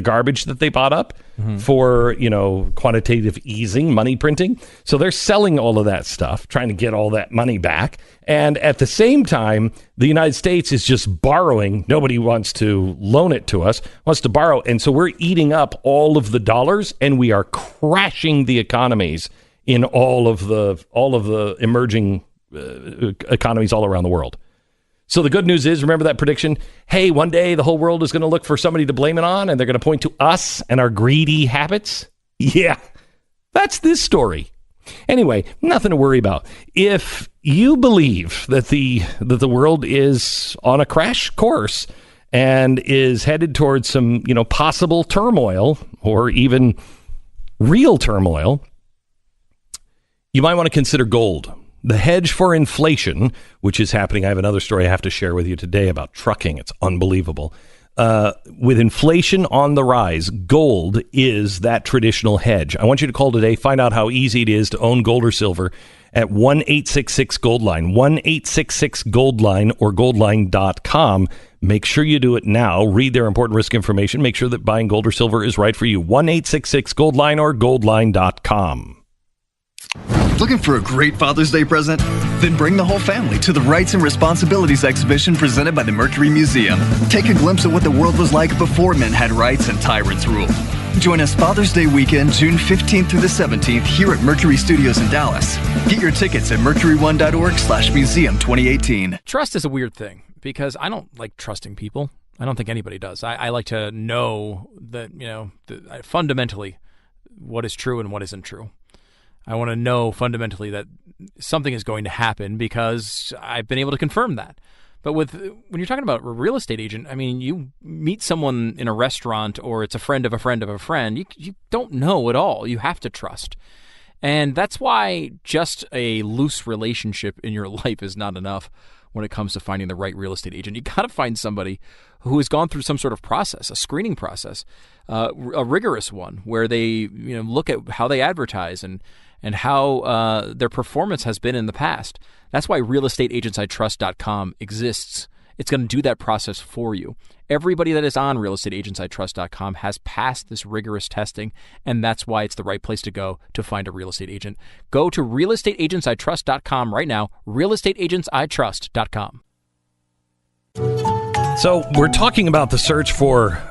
garbage that they bought up for, quantitative easing, money printing. So they're selling all of that stuff, trying to get all that money back. And at the same time, the United States is just borrowing. Nobody wants to loan it to us, wants to borrow. And so we're eating up all of the dollars, and we are crashing the economies in all of the emerging economies all around the world. So the good news is, remember that prediction? Hey, one day the whole world is going to look for somebody to blame it on, and they're going to point to us and our greedy habits. Yeah, that's this story. Anyway, nothing to worry about. If you believe that the world is on a crash course and is headed towards some, possible turmoil or even real turmoil, you might want to consider gold. The hedge for inflation, which is happening. I have another story I have to share with you today about trucking. It's unbelievable. With inflation on the rise, gold is that traditional hedge. I want you to call today, find out how easy it is to own gold or silver at 1-866-GOLD-LINE, 1-866-GOLD-LINE or goldline.com. Make sure you do it now. Read their important risk information. Make sure that buying gold or silver is right for you. 1-866-GOLD-LINE or goldline.com. Looking for a great Father's Day present? Then bring the whole family to the Rights and Responsibilities exhibition presented by the Mercury Museum. Take a glimpse of what the world was like before men had rights and tyrants ruled. Join us Father's Day weekend, June 15th through the 17th here at Mercury Studios in Dallas. Get your tickets at mercuryone.org/museum 2018. Trust is a weird thing because I don't like trusting people. I don't think anybody does. I like to know that, fundamentally what is true and what isn't true. I want to know fundamentally that something is going to happen because I've been able to confirm that. But when you're talking about a real estate agent, I mean, you meet someone in a restaurant or it's a friend of a friend of a friend, you don't know at all. You have to trust. And that's why just a loose relationship in your life is not enough when it comes to finding the right real estate agent. You got to find somebody who has gone through some sort of process, a screening process, a rigorous one where they look at how they advertise and how their performance has been in the past. That's why realestateagentsitrust.com exists. It's going to do that process for you. Everybody that is on realestateagentsitrust.com has passed this rigorous testing, and that's why it's the right place to go to find a real estate agent. Go to realestateagentsitrust.com right now, realestateagentsitrust.com. So we're talking about the search for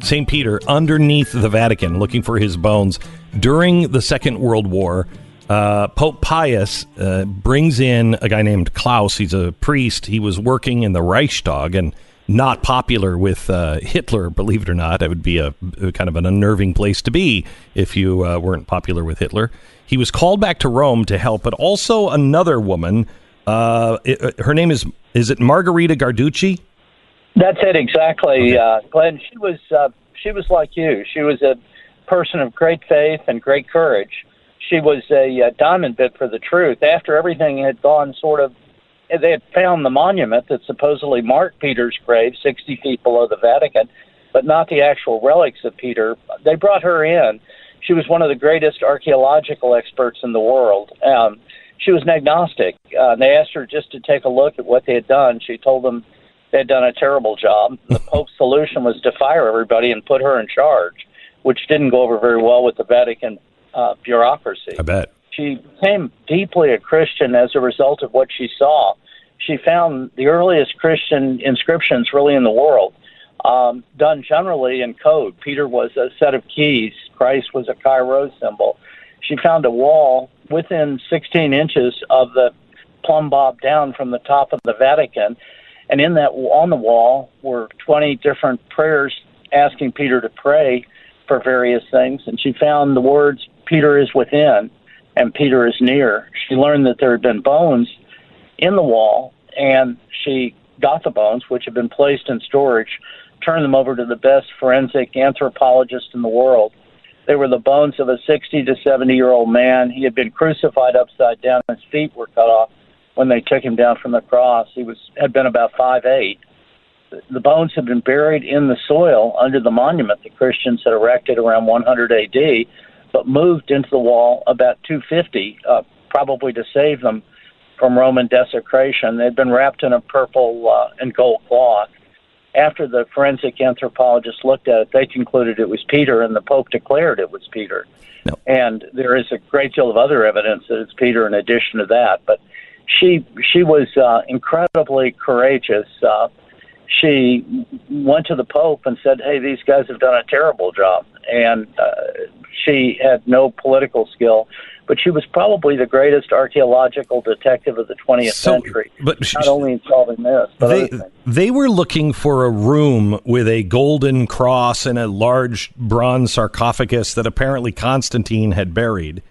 St. Peter underneath the Vatican, looking for his bones. During the Second World War, Pope Pius brings in a guy named Klaus. He's a priest. He was working in the Reichstag and not popular with Hitler, believe it or not. That would be a kind of an unnerving place to be if you weren't popular with Hitler. He was called back to Rome to help, but also another woman. Her name is it Margherita Garducci? That's it, exactly. Okay. Glenn, she was like you. She was a person of great faith and great courage. She was a diamond bit for the truth. After everything had gone they had found the monument that supposedly marked Peter's grave 60 feet below the Vatican, but not the actual relics of Peter. They brought her in. She was one of the greatest archaeological experts in the world. she was an agnostic. They asked her just to take a look at what they had done. She told them they had done a terrible job. The Pope's solution was to fire everybody and put her in charge, which didn't go over very well with the Vatican bureaucracy. I bet. She became deeply a Christian as a result of what she saw. She found the earliest Christian inscriptions really in the world, done generally in code. Peter was a set of keys. Christ was a Chi-Rho symbol. She found a wall within 16 inches of the plumb bob down from the top of the Vatican, and in that, on the wall were 20 different prayers asking Peter to pray for various things, and she found the words, Peter is within and Peter is near. She learned that there had been bones in the wall, and she got the bones, which had been placed in storage, turned them over to the best forensic anthropologist in the world. They were the bones of a 60 to 70-year-old man. He had been crucified upside down. His feet were cut off when they took him down from the cross. He had been about 5'8". The bones had been buried in the soil under the monument the Christians had erected around 100 A.D., but moved into the wall about 250, probably to save them from Roman desecration. They'd been wrapped in a purple and gold cloth. After the forensic anthropologists looked at it, they concluded it was Peter, and the Pope declared it was Peter. No. And there is a great deal of other evidence that it's Peter in addition to that. But she was incredibly courageous. She went to the Pope and said, hey, these guys have done a terrible job. And she had no political skill, but she was probably the greatest archaeological detective of the 20th century, but not only in solving this, but other things. They were looking for a room with a golden cross and a large bronze sarcophagus that apparently Constantine had buried.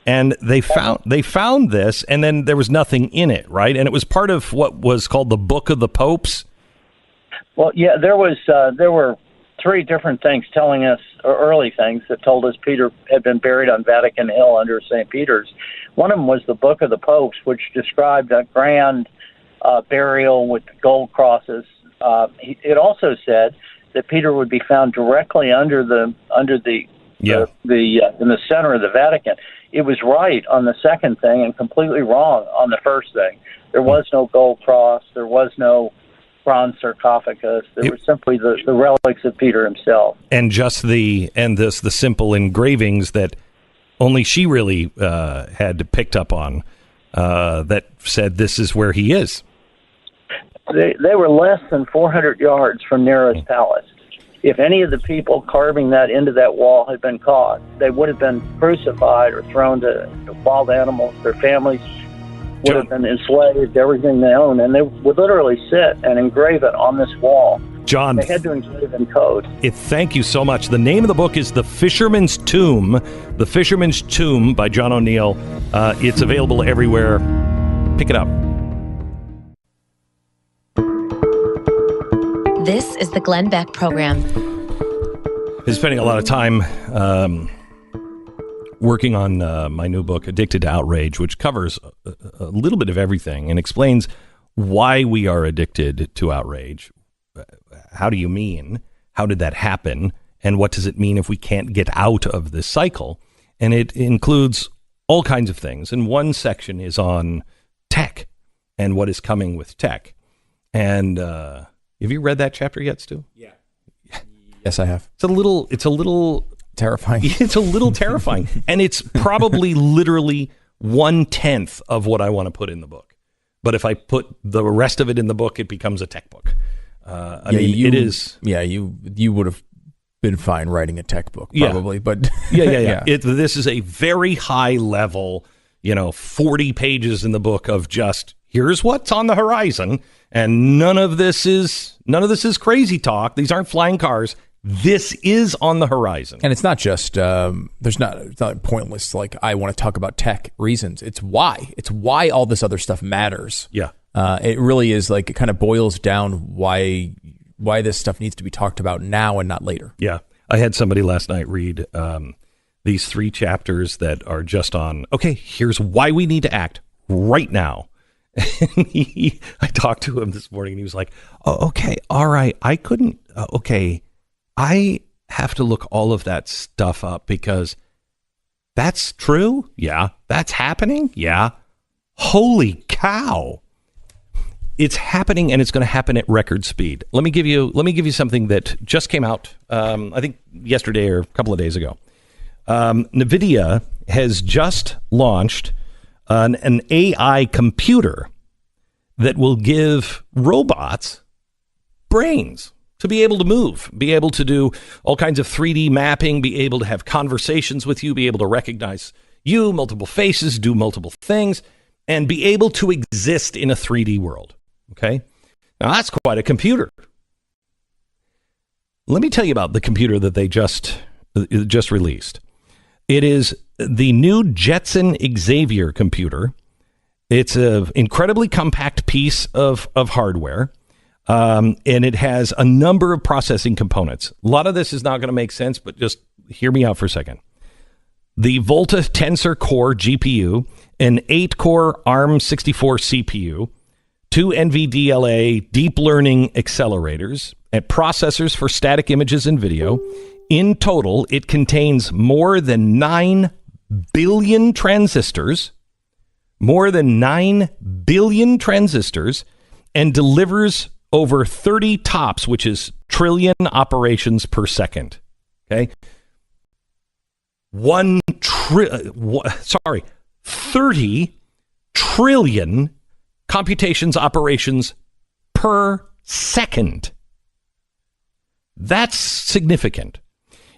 And they found this, and then there was nothing in it, right? And it was part of what was called the Book of the Popes. Well, yeah, there were three different things telling us, or early things that told us Peter had been buried on Vatican Hill under St. Peter's. One of them was the Book of the Popes, which described a grand burial with gold crosses. It also said that Peter would be found directly under the in the center of the Vatican. It was right on the second thing and completely wrong on the first thing. There was no gold cross. There was no bronze sarcophagus. There were simply the relics of Peter himself, and just the simple engravings that only she really had picked up on that said this is where he is. They were less than 400 yards from Nero's palace. If any of the people carving that into that wall had been caught, they would have been crucified or thrown to wild animals. Their families would have been enslaved, everything they owned, and they would literally sit and engrave it on this wall. John, they had to engrave in code. Thank you so much. The name of the book is The Fisherman's Tomb. The Fisherman's Tomb by John O'Neill. It's available everywhere. Pick it up. This is the Glenn Beck Program. Been spending a lot of time working on my new book, Addicted to Outrage, which covers a little bit of everything and explains why we are addicted to outrage. How do you mean? How did that happen? And what does it mean if we can't get out of this cycle? And it includes all kinds of things. And one section is on tech and what is coming with tech. And have you read that chapter yet, Stu? Yeah. Yes, I have. It's a little terrifying. It's a little terrifying. And it's probably literally 1/10 of what I want to put in the book. But if I put the rest of it in the book, it becomes a tech book. It is. Yeah, you would have been fine writing a tech book, probably. Yeah. But yeah. This is a very high level, 40 pages in the book of just here's what's on the horizon. And none of this is crazy talk. These aren't flying cars. This is on the horizon. And it's not just it's not pointless. Like I want to talk about tech reasons. It's why all this other stuff matters. Yeah. It really is like it kind of boils down why this stuff needs to be talked about now and not later. Yeah. I had somebody last night read these 3 chapters that are just on, okay, here's why we need to act right now. And I talked to him this morning and he was like, oh, okay, all right. I couldn't, I have to look all of that stuff up because that's true. Yeah. That's happening. Yeah. Holy cow. It's happening, and it's going to happen at record speed. Let me give you something that just came out, I think yesterday or a couple of days ago. NVIDIA has just launched an AI computer that will give robots brains to be able to move, be able to do all kinds of 3D mapping, be able to have conversations with you, be able to recognize you, multiple faces, do multiple things, and be able to exist in a 3D world. Okay? Now, that's quite a computer. Let me tell you about the computer that they just released. It is the new Jetson Xavier computer. It's an incredibly compact piece of hardware, and it has a number of processing components. A lot of this is not going to make sense, but just hear me out for a second. The Volta Tensor Core GPU, an 8-core ARM64 CPU, 2 NVDLA deep learning accelerators, and processors for static images and video. In total, it contains more than 9 billion transistors, and delivers over 30 TOPS, which is trillion operations per second. Okay? 30 trillion computations operations per second. That's significant.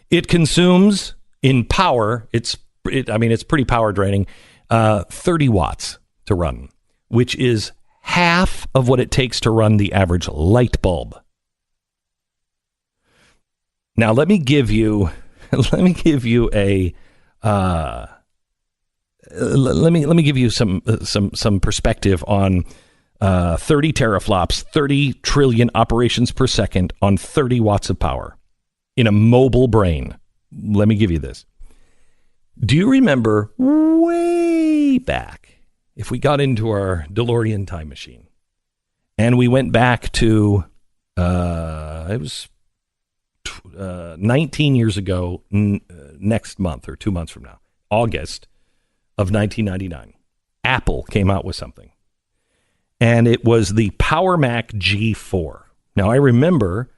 It consumes in power, it's pretty power draining, 30 watts to run, which is half of what it takes to run the average light bulb. Now let me give you some perspective on 30 teraflops, 30 trillion operations per second on 30 watts of power in a mobile brain. Let me give you this. Do you remember way back, if we got into our DeLorean time machine and we went back to, it was 19 years ago, next month or 2 months from now, August of 1999, Apple came out with something. And it was the Power Mac G4. Now, I remember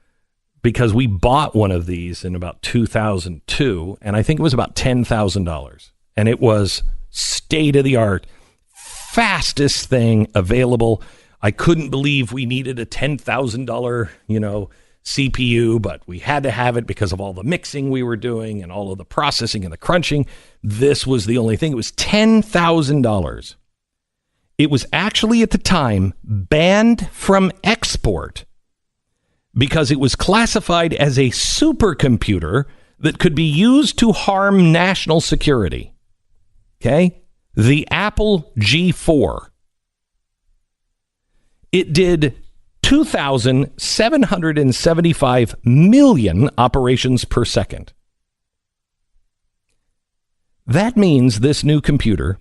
because we bought one of these in about 2002, and I think it was about $10,000. And it was state-of-the-art, fastest thing available. I couldn't believe we needed a $10,000, CPU, but we had to have it because of all the mixing we were doing and all of the processing and the crunching. This was the only thing. It was $10,000. It was actually at the time banned from export because it was classified as a supercomputer that could be used to harm national security. Okay? The Apple G4. It did 2,775 million operations per second. That means this new computer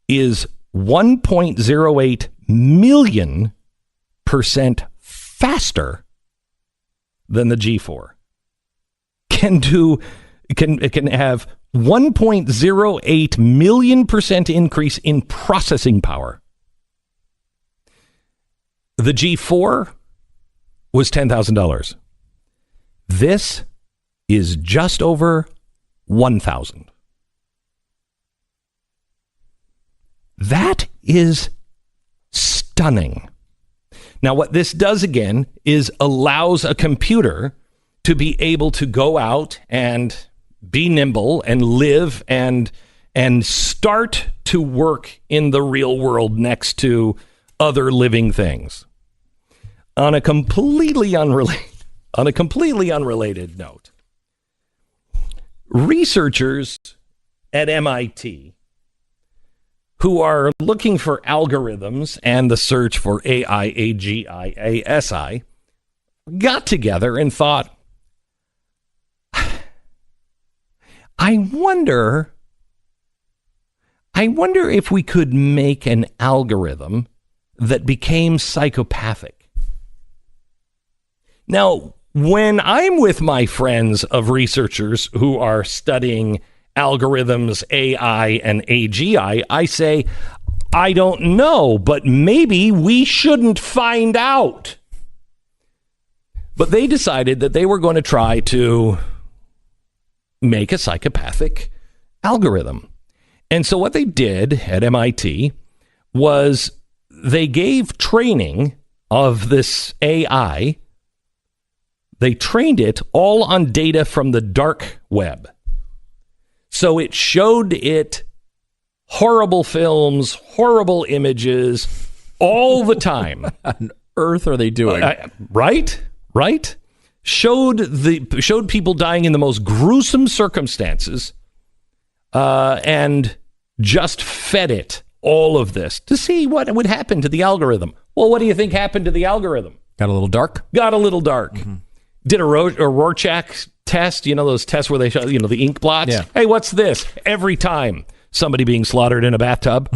is 1.08 million % faster than the G4. It can have 1.08 million % increase in processing power. The G4 was $10,000. This is just over 1,000. That is stunning. Now, what this does again is allows a computer to be able to go out and be nimble and live and start to work in the real world next to other living things. On a completely unrelated note, researchers at MIT who are looking for algorithms and the search for AI, AGI, ASI, got together and thought, I wonder if we could make an algorithm that became psychopathic. Now, when I'm with my friends of researchers who are studying algorithms, AI, and AGI, I say, I don't know, but maybe we shouldn't find out. But they decided that they were going to try to make a psychopathic algorithm. And so what they did at MIT was they gave training of this AI. They trained it all on data from the dark web. So it showed it horrible films, horrible images all the time. What on earth are they doing? Right? Showed people dying in the most gruesome circumstances, and just fed it all of this to see what would happen to the algorithm. Well, what do you think happened to the algorithm? Got a little dark? Got a little dark. Mm-hmm. Did a Rorschach test, those tests where they show, the ink blots? Yeah. Hey, what's this? Every time somebody being slaughtered in a bathtub.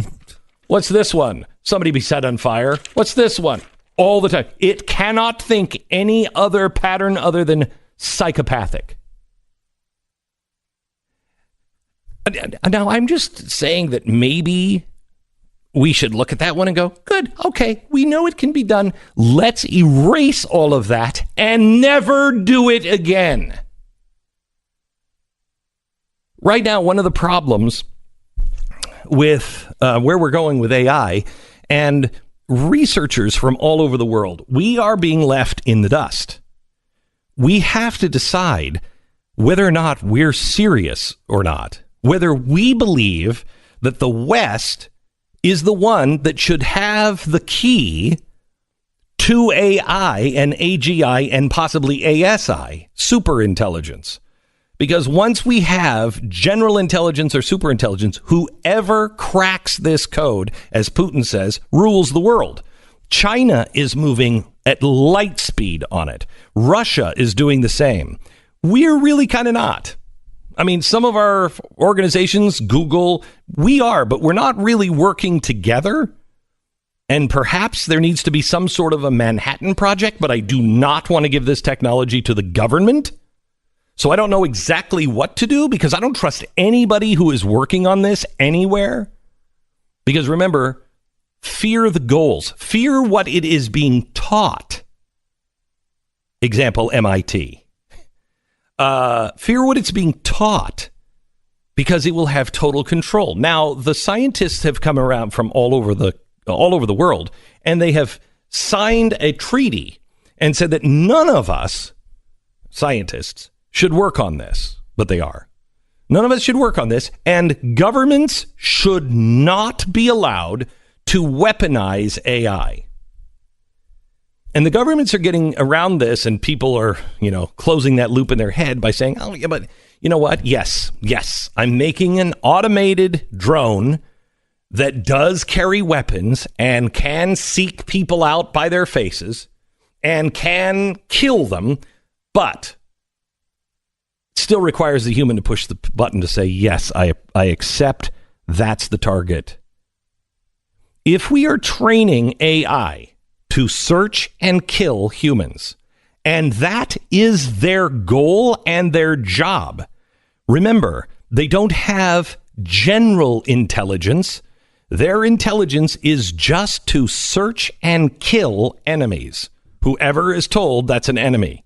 What's this one? Somebody be set on fire. What's this one? All the time. It cannot think any other pattern other than psychopathic. Now, I'm just saying that maybe we should look at that one and go, good, okay, we know it can be done. Let's erase all of that and never do it again. Right now, one of the problems with where we're going with AI and researchers from all over the world, we are being left in the dust. We have to decide whether or not we're serious or not, whether we believe that the West is the one that should have the key to AI and AGI and possibly ASI, superintelligence. Because once we have general intelligence or superintelligence, whoever cracks this code, as Putin says, rules the world. China is moving at light speed on it. Russia is doing the same. We're really kind of not. I mean, some of our organizations, Google, we are, but we're not really working together. And perhaps there needs to be some sort of a Manhattan Project, but I do not want to give this technology to the government. So I don't know exactly what to do because I don't trust anybody who is working on this anywhere. Because remember, fear the goals. Fear what it is being taught. Example, MIT. Fear what it's being taught because it will have total control. Now, the scientists have come around from all over the world, and they have signed a treaty and said that none of us scientists should work on this, but they are. None of us should work on this, and governments should not be allowed to weaponize AI. And the governments are getting around this, and people are, closing that loop in their head by saying, oh, yeah, but you know what? Yes, I'm making an automated drone that does carry weapons and can seek people out by their faces and can kill them, but still requires the human to push the button to say, yes, I accept that's the target. If we are training AI to search and kill humans, and that is their goal and their job, remember, they don't have general intelligence. Their intelligence is just to search and kill enemies. Whoever is told that's an enemy.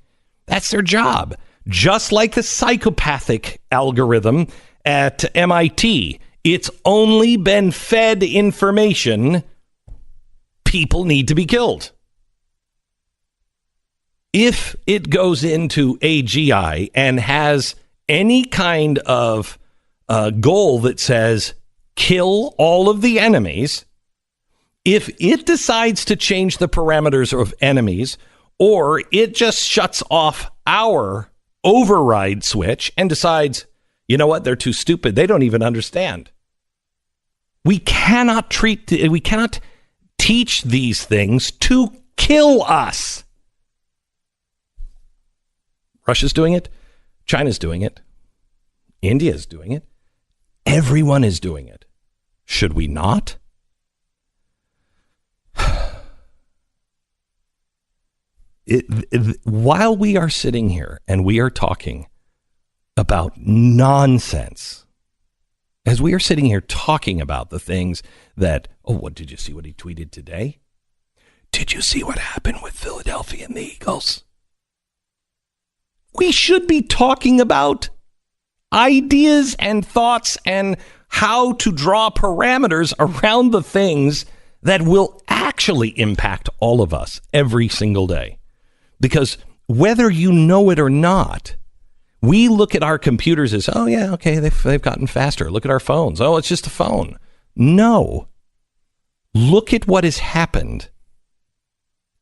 That's their job. Just like the psychopathic algorithm at MIT, it's only been fed information. People need to be killed. If it goes into AGI and has any kind of goal that says kill all of the enemies, if it decides to change the parameters of enemies, or it just shuts off our override switch and decides, you know what, they're too stupid, they don't even understand. We cannot teach these things to kill us. Russia's doing it. China's doing it. India's doing it. Everyone is doing it. Should we not? While we are sitting here and we are talking about nonsense, as we are sitting here talking about the things that, did you see what he tweeted today? Did you see what happened with Philadelphia and the Eagles? We should be talking about ideas and thoughts and how to draw parameters around the things that will actually impact all of us every single day. Because whether you know it or not, we look at our computers as, they've gotten faster. Look at our phones. Oh, it's just a phone. No. Look at what has happened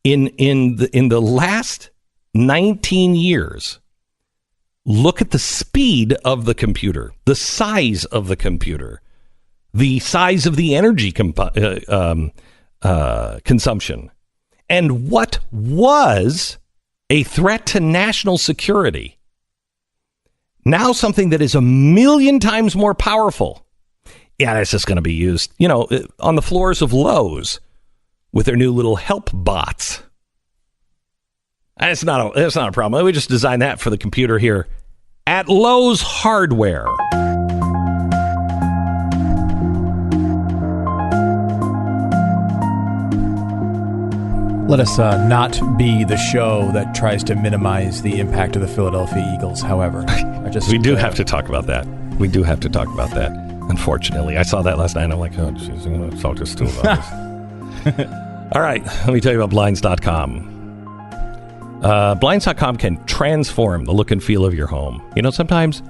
in the last 19 years. Look at the speed of the computer, the size of the computer, the size of the energy consumption, and what was a threat to national security. Now something that is 1,000,000 times more powerful. Yeah, that's just going to be used, on the floors of Lowe's with their new little help bots. That's not a problem. We just designed that for the computer here at Lowe's Hardware. Let us not be the show that tries to minimize the impact of the Philadelphia Eagles, however. We do have to talk about that. Unfortunately. I saw that last night and I'm like, oh, jeez, I'm going to talk to Stu about this. All right, let me tell you about Blinds.com. Blinds.com can transform the look and feel of your home. Sometimes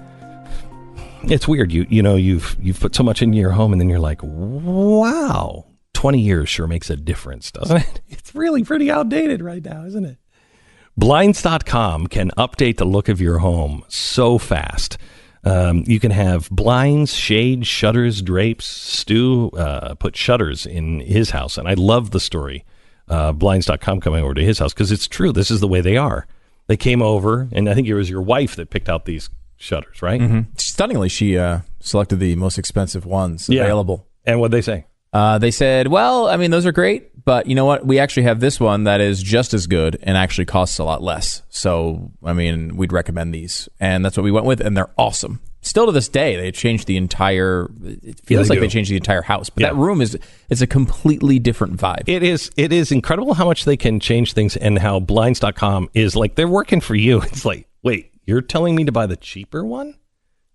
it's weird. You've put so much into your home and then you're like, wow, 20 years sure makes a difference, doesn't it? It's really pretty outdated right now, isn't it? Blinds.com can update the look of your home so fast. You can have blinds, shades, shutters, drapes. Stu put shutters in his house, and I love the story. Blinds.com coming over to his house, because it's true. This is the way they are. They came over, and I think it was your wife that picked out these shutters, right? Mm-hmm. Stunningly, she selected the most expensive ones available. And what'd they say? They said, those are great, but you know what? We actually have this one that is just as good and actually costs a lot less. So, we'd recommend these. And that's what we went with, and they're awesome. Still to this day, they changed the entire, it feels like they changed the entire house. But that room is a completely different vibe. It is incredible how much they can change things, and how Blinds.com is like, they're working for you. It's like, wait, you're telling me to buy the cheaper one?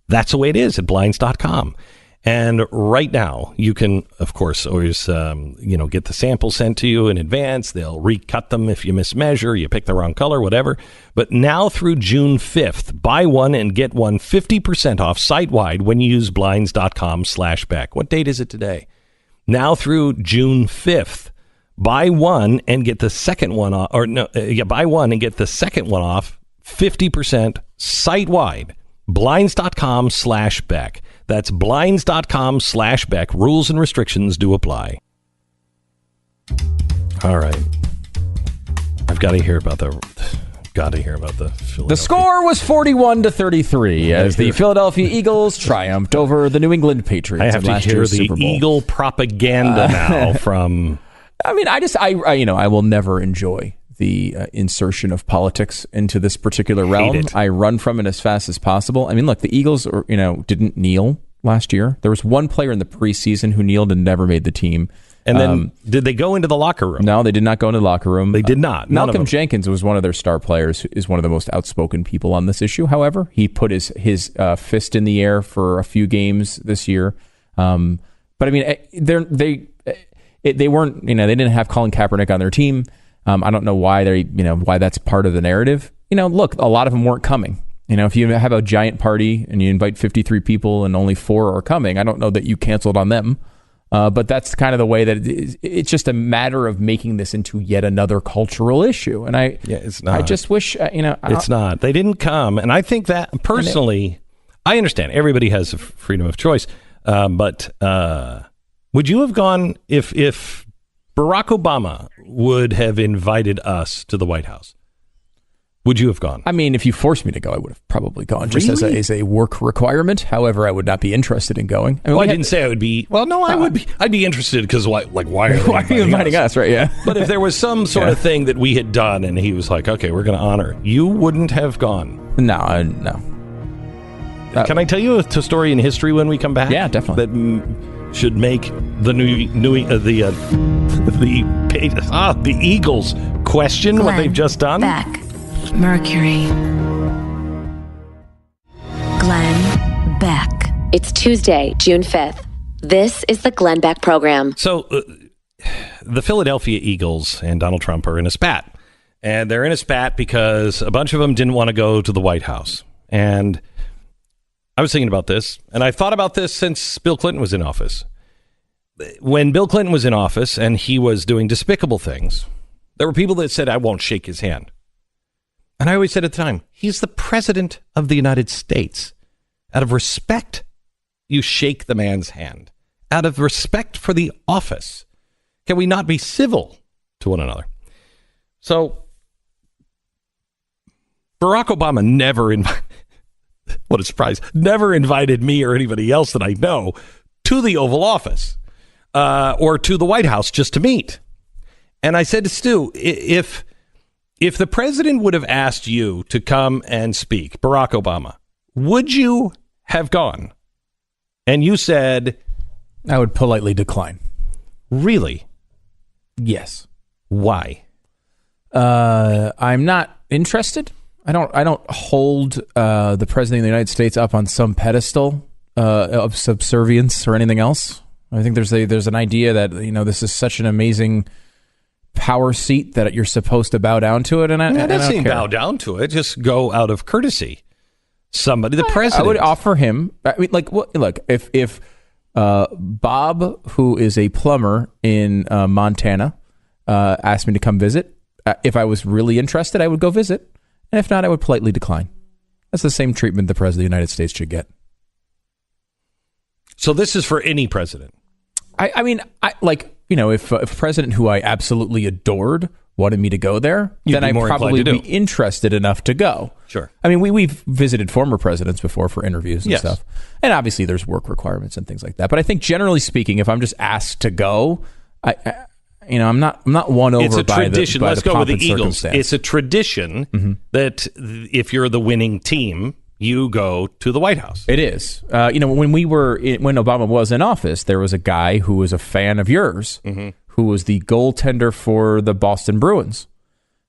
That's the way it is at Blinds.com. And right now, you can, of course, always, get the sample sent to you in advance. They'll recut them if you mismeasure, you pick the wrong color, whatever. But now through June 5th, buy one and get one 50% off site-wide when you use Blinds.com/Beck. What date is it today? Now through June 5th, buy one and get the second one off, buy one and get the second one off 50% site-wide. Blinds.com/Beck. That's Blinds.com/Beck. Rules and restrictions do apply. All right. I've got to hear about the Philadelphia. The score was 41-33 as the Philadelphia Eagles triumphed over the New England Patriots. I have to hear the Eagle propaganda now from. I will never enjoy the insertion of politics into this particular realm. I run from it as fast as possible. Look, the Eagles didn't kneel last year. There was one player in the preseason who kneeled and never made the team. And then did they go into the locker room? No, they did not go into the locker room. They did not. Malcolm Jenkins was one of their star players, who is one of the most outspoken people on this issue. However, he put his fist in the air for a few games this year. But they weren't, they didn't have Colin Kaepernick on their team. I don't know why why that's part of the narrative. Look, a lot of them weren't coming. If you have a giant party and you invite 53 people and only 4 are coming, I don't know that you canceled on them. But that's kind of the way that it's just a matter of making this into yet another cultural issue. And it's not. I just wish, it's not. They didn't come. And I think that personally, I understand everybody has a freedom of choice. But would you have gone if Barack Obama would have invited us to the White House? Would you have gone? If you forced me to go, I would have probably gone, just as a work requirement. However, I would not be interested in going. I didn't say I would be. Well, no, I would be. I'd be interested because why are you inviting us? Right? Yeah. But if there was some sort of thing that we had done, and he was like, "Okay, we're going to honor," you wouldn't have gone. No. Can I tell you a story in history when we come back? Yeah, definitely. That should make the the Eagles question Glenn what they've just done. Beck, Mercury. Glenn Beck. It's Tuesday, June 5th. This is the Glenn Beck Program. So the Philadelphia Eagles and Donald Trump are in a spat. And they're in a spat because a bunch of them didn't want to go to the White House. And I was thinking about this, and I thought about this since Bill Clinton was in office. When Bill Clinton was in office and he was doing despicable things, there were people that said, I won't shake his hand. And I always said at the time, he's the president of the United States. Out of respect, you shake the man's hand. Out of respect for the office, can we not be civil to one another? So, Barack Obama what a surprise, never invited me or anybody else that I know to the Oval Office or to the White House just to meet. And I said to Stu, if the president would have asked you to come and speak, Barack Obama, would you have gone? And you said, I would politely decline. Really? Yes. Why? I'm not interested. I don't hold the president of the United States up on some pedestal of subservience or anything else. I think there's an idea that this is such an amazing power seat that you're supposed to bow down to it, and I don't saying care. Bow down to it. Just go out of courtesy. The president. I would offer him. I mean, look, if Bob, who is a plumber in Montana, asked me to come visit, if I was really interested, I would go visit. And if not, I would politely decline. That's the same treatment the president of the United States should get. So this is for any president. If a president who I absolutely adored wanted me to go there, then I'd probably be interested enough to go. Sure. I mean, we've visited former presidents before for interviews and Yes. stuff. And obviously there's work requirements and things like that. But I think generally speaking, if I'm just asked to go, I'm not won over It's a by tradition. the Let's go with the Eagles. circumstance. It's a tradition that if you're the winning team, you go to the White House. It is. When Obama was in office, there was a guy who was a fan of yours, who was the goaltender for the Boston Bruins,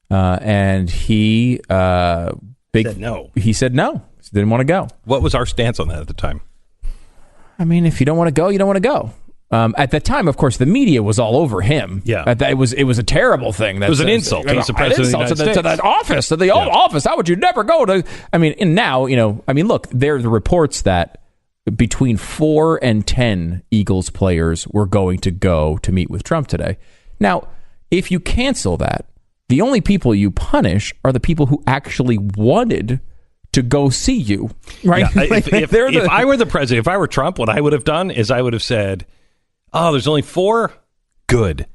and he said no. He said no. He didn't want to go. What was our stance on that at the time? I mean, if you don't want to go, you don't want to go. At that time, of course, the media was all over him. Yeah, it was a terrible thing. It was an insult. He's the president of the United States. To that office, to the Oval Office. How would you never go to? I mean, and now, look, there are the reports that between 4 and 10 Eagles players were going to go to meet with Trump today. Now, if you cancel that, the only people you punish are the people who actually wanted to go see you, right? Yeah, if I were the president, if I were Trump, what I would have done is I would have said, oh, there's only 4? Good.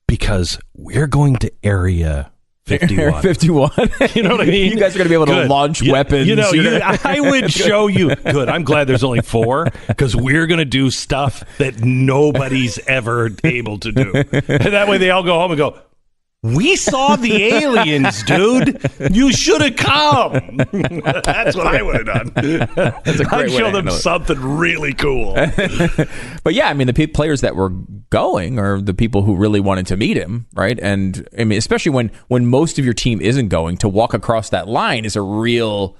Because we're going to Area 51. 51. You know what I mean? You guys are going to be able to launch weapons. I would show you. Good. I'm glad there's only 4 because we're going to do stuff that nobody's ever able to do. And that way they all go home and go, we saw the aliens, dude. You should have come. That's what I would have done. That's a great I'd way show to them handle it. something really cool. But yeah, I mean, the players that were going are the people who really wanted to meet him, right? And I mean, especially when most of your team isn't going, to walk across that line is you're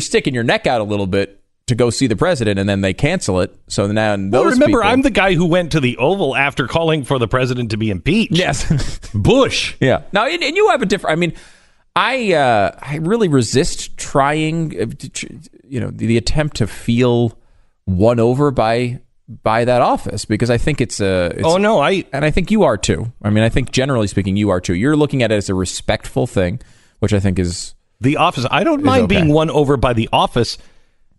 sticking your neck out a little bit to go see the president, and then they cancel it. So now remember, I'm the guy who went to the Oval after calling for the president to be impeached. Yes. Bush. Yeah. Now, and you have a different, I mean, I really resist trying, the attempt to feel won over by that office, because I think it's and I think you are too. I mean, I think generally speaking, you are too. You're looking at it as a respectful thing, which I think is the office. I don't mind being won over by the office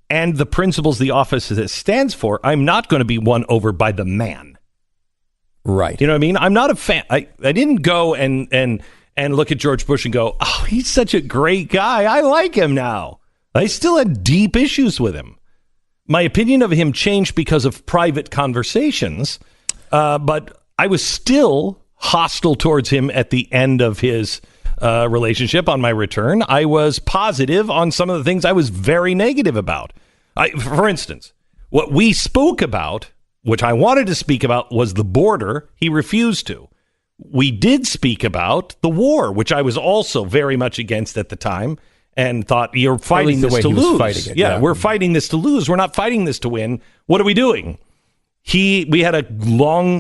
and the principles the office stands for. I'm not going to be won over by the man. Right. You know what I mean? I'm not a fan. I didn't go and look at George Bush and go, oh, he's such a great guy. I like him now. I still had deep issues with him. My opinion of him changed because of private conversations, but I was still hostile towards him at the end of his relationship on my return. I was positive on some of the things I was very negative about. For instance, what we spoke about, which I wanted to speak about, was the border. He refused to. We did speak about the war, which I was also very much against at the time and thought, you're fighting this to lose. Yeah, we're fighting this to lose. We're not fighting this to win. What are we doing? We had a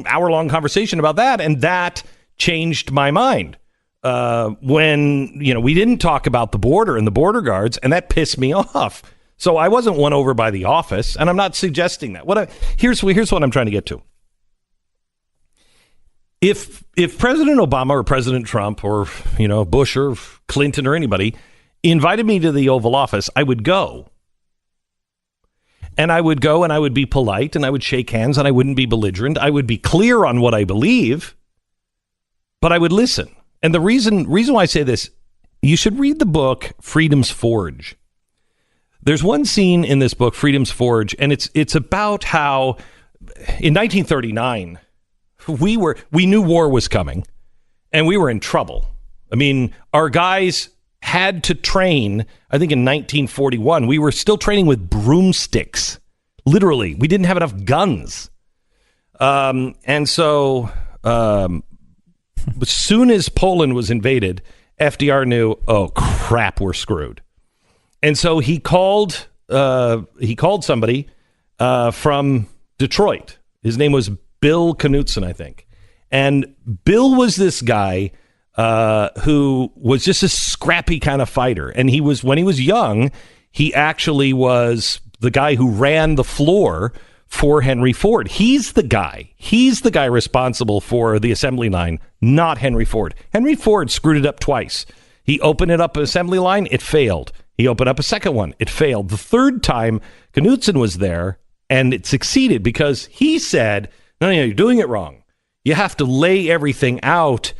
hour-long conversation about that, and that changed my mind. When we didn't talk about the border and the border guards, and that pissed me off. So I wasn't won over by the office, and I'm not suggesting that. Here's what I'm trying to get to. If President Obama or President Trump or Bush or Clinton or anybody invited me to the Oval Office, I would go. And I would go and I would be polite and I would shake hands and I wouldn't be belligerent. I would be clear on what I believe, but I would listen. And the reason why I say this, you should read the book Freedom's Forge. There's one scene in this book, Freedom's Forge, and it's about how in 1939 we knew war was coming and we were in trouble. I mean, our guys had to train. I think in 1941 we were still training with broomsticks. Literally, we didn't have enough guns, and so as soon as Poland was invaded, FDR knew, oh crap, we're screwed. And so he called somebody from Detroit. His name was Bill Knutson, I think. And Bill was this guy who was just a scrappy kind of fighter. And when he was young, he actually was the guy who ran the floor for Henry Ford. He's the guy responsible for the assembly line, not Henry Ford. Henry Ford screwed it up twice. He opened it up an assembly line, it failed. He opened up a second one, it failed. The third time, Knutson was there, and it succeeded because he said, no, you're doing it wrong. You have to lay everything out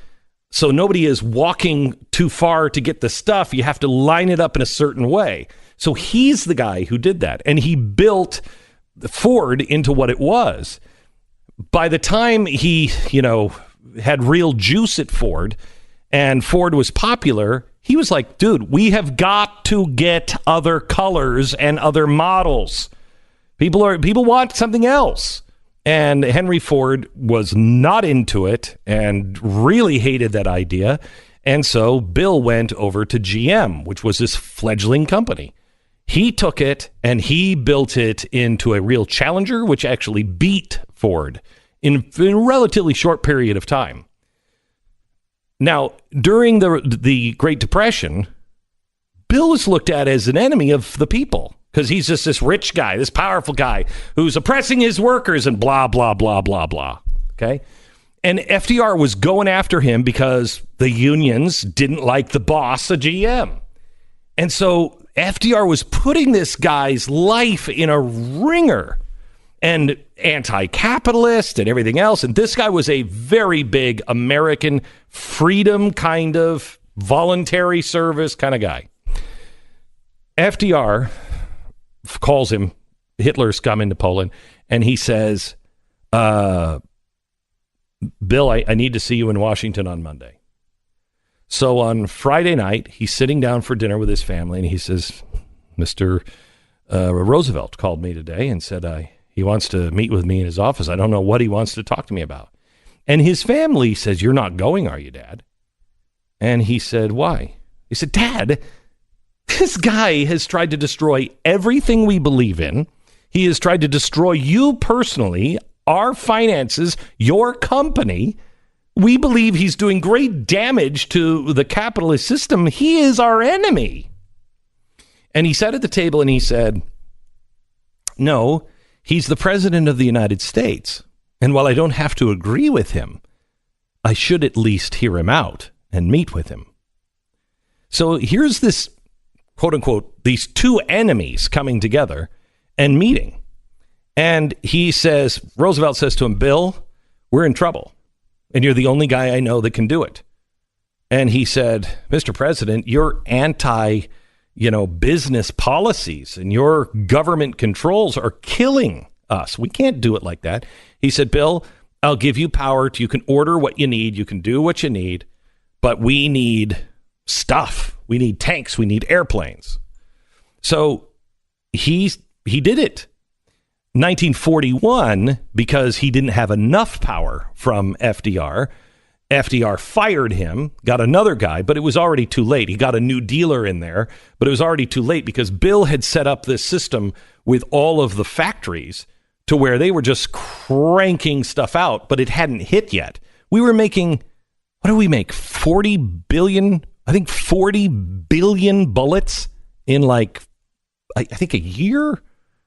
so nobody is walking too far to get the stuff. You have to line it up in a certain way. So he's the guy who did that, and he built Ford into what it was. By the time he, had real juice at Ford and Ford was popular, he was like, dude, we have got to get other colors and other models. People want something else. And Henry Ford was not into it and really hated that idea. And so Bill went over to GM, which was this fledgling company. He took it and he built it into a real challenger, which actually beat Ford in a relatively short period of time. Now, during the Great Depression, Bill was looked at as an enemy of the people because he's just this rich guy, this powerful guy who's oppressing his workers and blah, blah, blah, blah, blah. Okay? And FDR was going after him because the unions didn't like the boss of GM. And so FDR was putting this guy's life in a ringer and anti-capitalist and everything else. And this guy was a very big American freedom kind of voluntary service kind of guy. FDR calls him, Hitler's come into Poland, and he says, Bill, I need to see you in Washington on Monday. So on Friday night, he's sitting down for dinner with his family, and he says, Mr. Roosevelt called me today and said he wants to meet with me in his office. I don't know what he wants to talk to me about. And his family says, you're not going, are you, Dad? And he said, why? He said, Dad, this guy has tried to destroy everything we believe in. He has tried to destroy you personally, our finances, your company. We believe he's doing great damage to the capitalist system. He is our enemy. And he sat at the table and he said, no, he's the president of the United States. And while I don't have to agree with him, I should at least hear him out and meet with him. So here's this, quote unquote, these two enemies coming together and meeting. And he says, Roosevelt says to him, Bill, we're in trouble. And you're the only guy I know that can do it. And he said, Mr. President, your business policies and your government controls are killing us. We can't do it like that. He said, Bill, I'll give you power. You can order what you need. You can do what you need. But we need stuff. We need tanks. We need airplanes. So he he did it. 1941, because he didn't have enough power from FDR, FDR fired him, got another guy, but it was already too late. He got a new dealer in there, but it was already too late because Bill had set up this system with all of the factories to where they were just cranking stuff out, but it hadn't hit yet. We were making, what did we make? 40 billion bullets in like, I think a year? It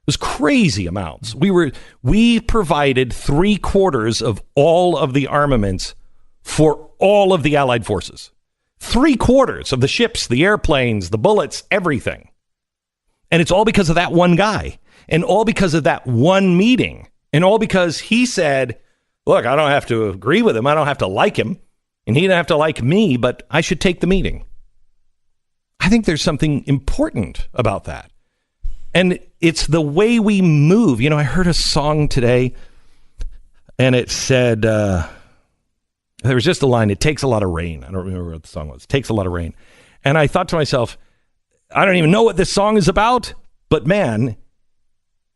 was crazy amounts. We provided 3/4 of all of the armaments for all of the Allied forces. 3/4 of the ships, the airplanes, the bullets, everything. And it's all because of that one guy. And all because of that one meeting. And all because he said, look, I don't have to agree with him. I don't have to like him. And he didn't have to like me, but I should take the meeting. I think there's something important about that. And it's the way we move. You know, I heard a song today, and it said, there was just a line, it takes a lot of rain. I don't remember what the song was. It takes a lot of rain. And I thought to myself, I don't even know what this song is about, but man,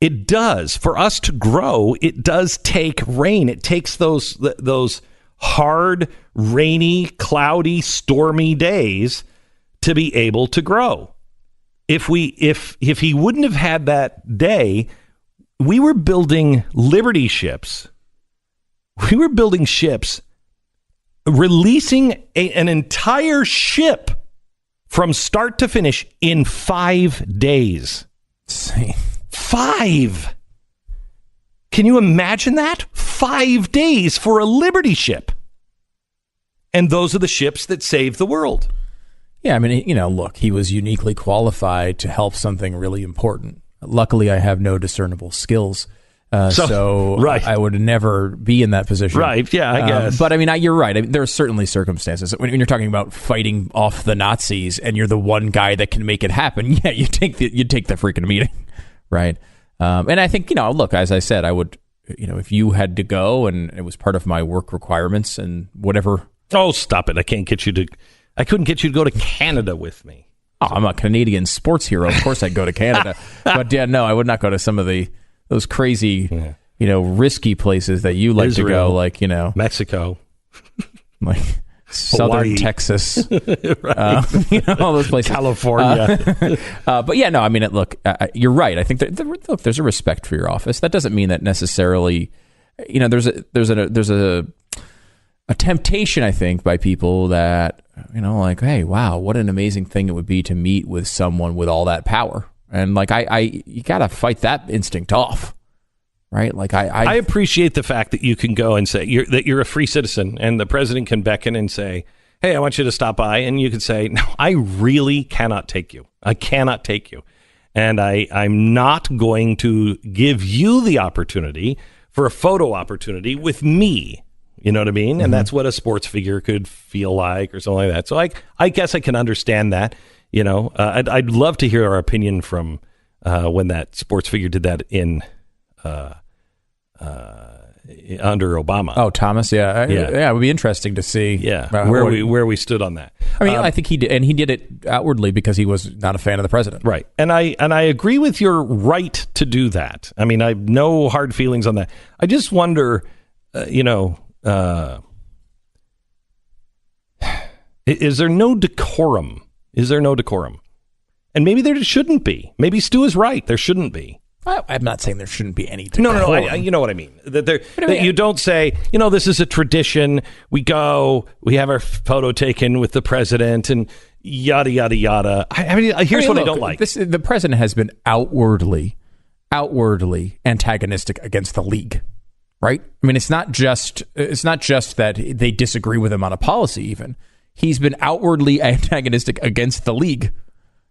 it does. For us to grow, it does take rain. It takes those hard, rainy, cloudy, stormy days to be able to grow. If he wouldn't have had that day, we were building Liberty ships. We were building ships, releasing an entire ship from start to finish in 5 days. Insane. 5. Can you imagine that? 5 days for a Liberty ship. And those are the ships that save the world. Yeah, I mean, you know, look, he was uniquely qualified to help something really important. Luckily, I have no discernible skills. So right. I would never be in that position. Right, yeah, I guess. But I mean, you're right. I mean, there are certainly circumstances. When you're talking about fighting off the Nazis and you're the one guy that can make it happen, yeah, you take the freaking meeting, right? And I think, you know, look, as I said, I would, you know, if you had to go and it was part of my work requirements and whatever. Oh, stop it. I couldn't get you to go to Canada with me. Oh, I'm a Canadian sports hero. Of course I'd go to Canada. But yeah, no, I would not go to some of those crazy, you know, risky places that you like Israel, to go, like, you know, Mexico, like southern Hawaii. Texas, right. You know, all those places, California. But yeah, no, I mean, look, you're right. I think look, there's a respect for your office. That doesn't mean that necessarily, you know, there's a temptation, I think, by people that, you know, like, hey, wow, what an amazing thing it would be to meet with someone with all that power. And like, you got to fight that instinct off, right? Like, I appreciate the fact that you can go and say that you're a free citizen and the president can beckon and say, hey, I want you to stop by. And you can say, no, I really cannot take you. I cannot take you. And I'm not going to give you the opportunity for a photo opportunity with me. You know what I mean? Mm-hmm. And that's what a sports figure could feel like or something like that. So I guess I can understand that. You know, I'd love to hear our opinion from when that sports figure did that in under Obama. Oh, Thomas, yeah, it would be interesting to see. Yeah, where we stood on that. I mean, I think he did, and he did it outwardly because he was not a fan of the president, right? And I agree with your right to do that. I mean, I have no hard feelings on that. I just wonder, you know. Is there no decorum? Is there no decorum? And maybe there shouldn't be. Maybe Stu is right. There shouldn't be. I'm not saying there shouldn't be any decorum. No. You know what I mean. That you don't say, you know, this is a tradition. We go, we have our photo taken with the president and yada, yada, yada. I mean, here's what I don't like. The president has been outwardly antagonistic against the league. Right? I mean, it's not just that they disagree with him on a policy. Even he's been outwardly antagonistic against the league,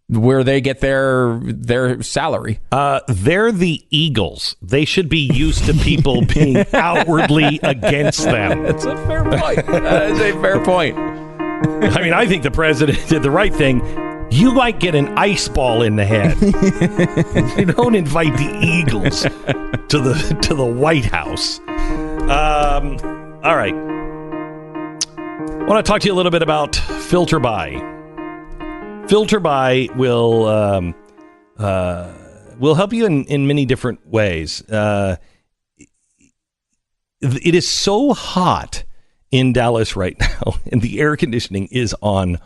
where they get their salary. They're the Eagles. They should be used to people being outwardly against them. That's a fair point. That is a fair point. I mean, I think the president did the right thing. You might get an ice ball in the head. You don't invite the Eagles to the White House. All right. I want to talk to you a little bit about Filter By. Filter By will We'll help you in many different ways. It is so hot in Dallas right now, and the air conditioning is on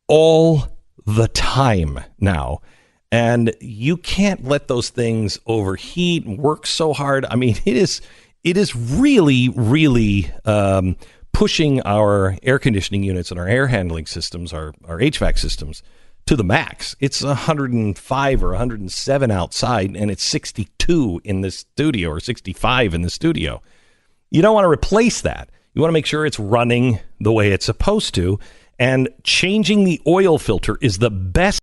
all the time now. And you can't let those things overheat and work so hard. I mean, it is really, really pushing our air conditioning units and our air handling systems, our HVAC systems, to the max. It's 105 or 107 outside, and it's 62 in the studio, or 65 in the studio. You don't want to replace that. You want to make sure it's running the way it's supposed to. And changing the oil filter is the best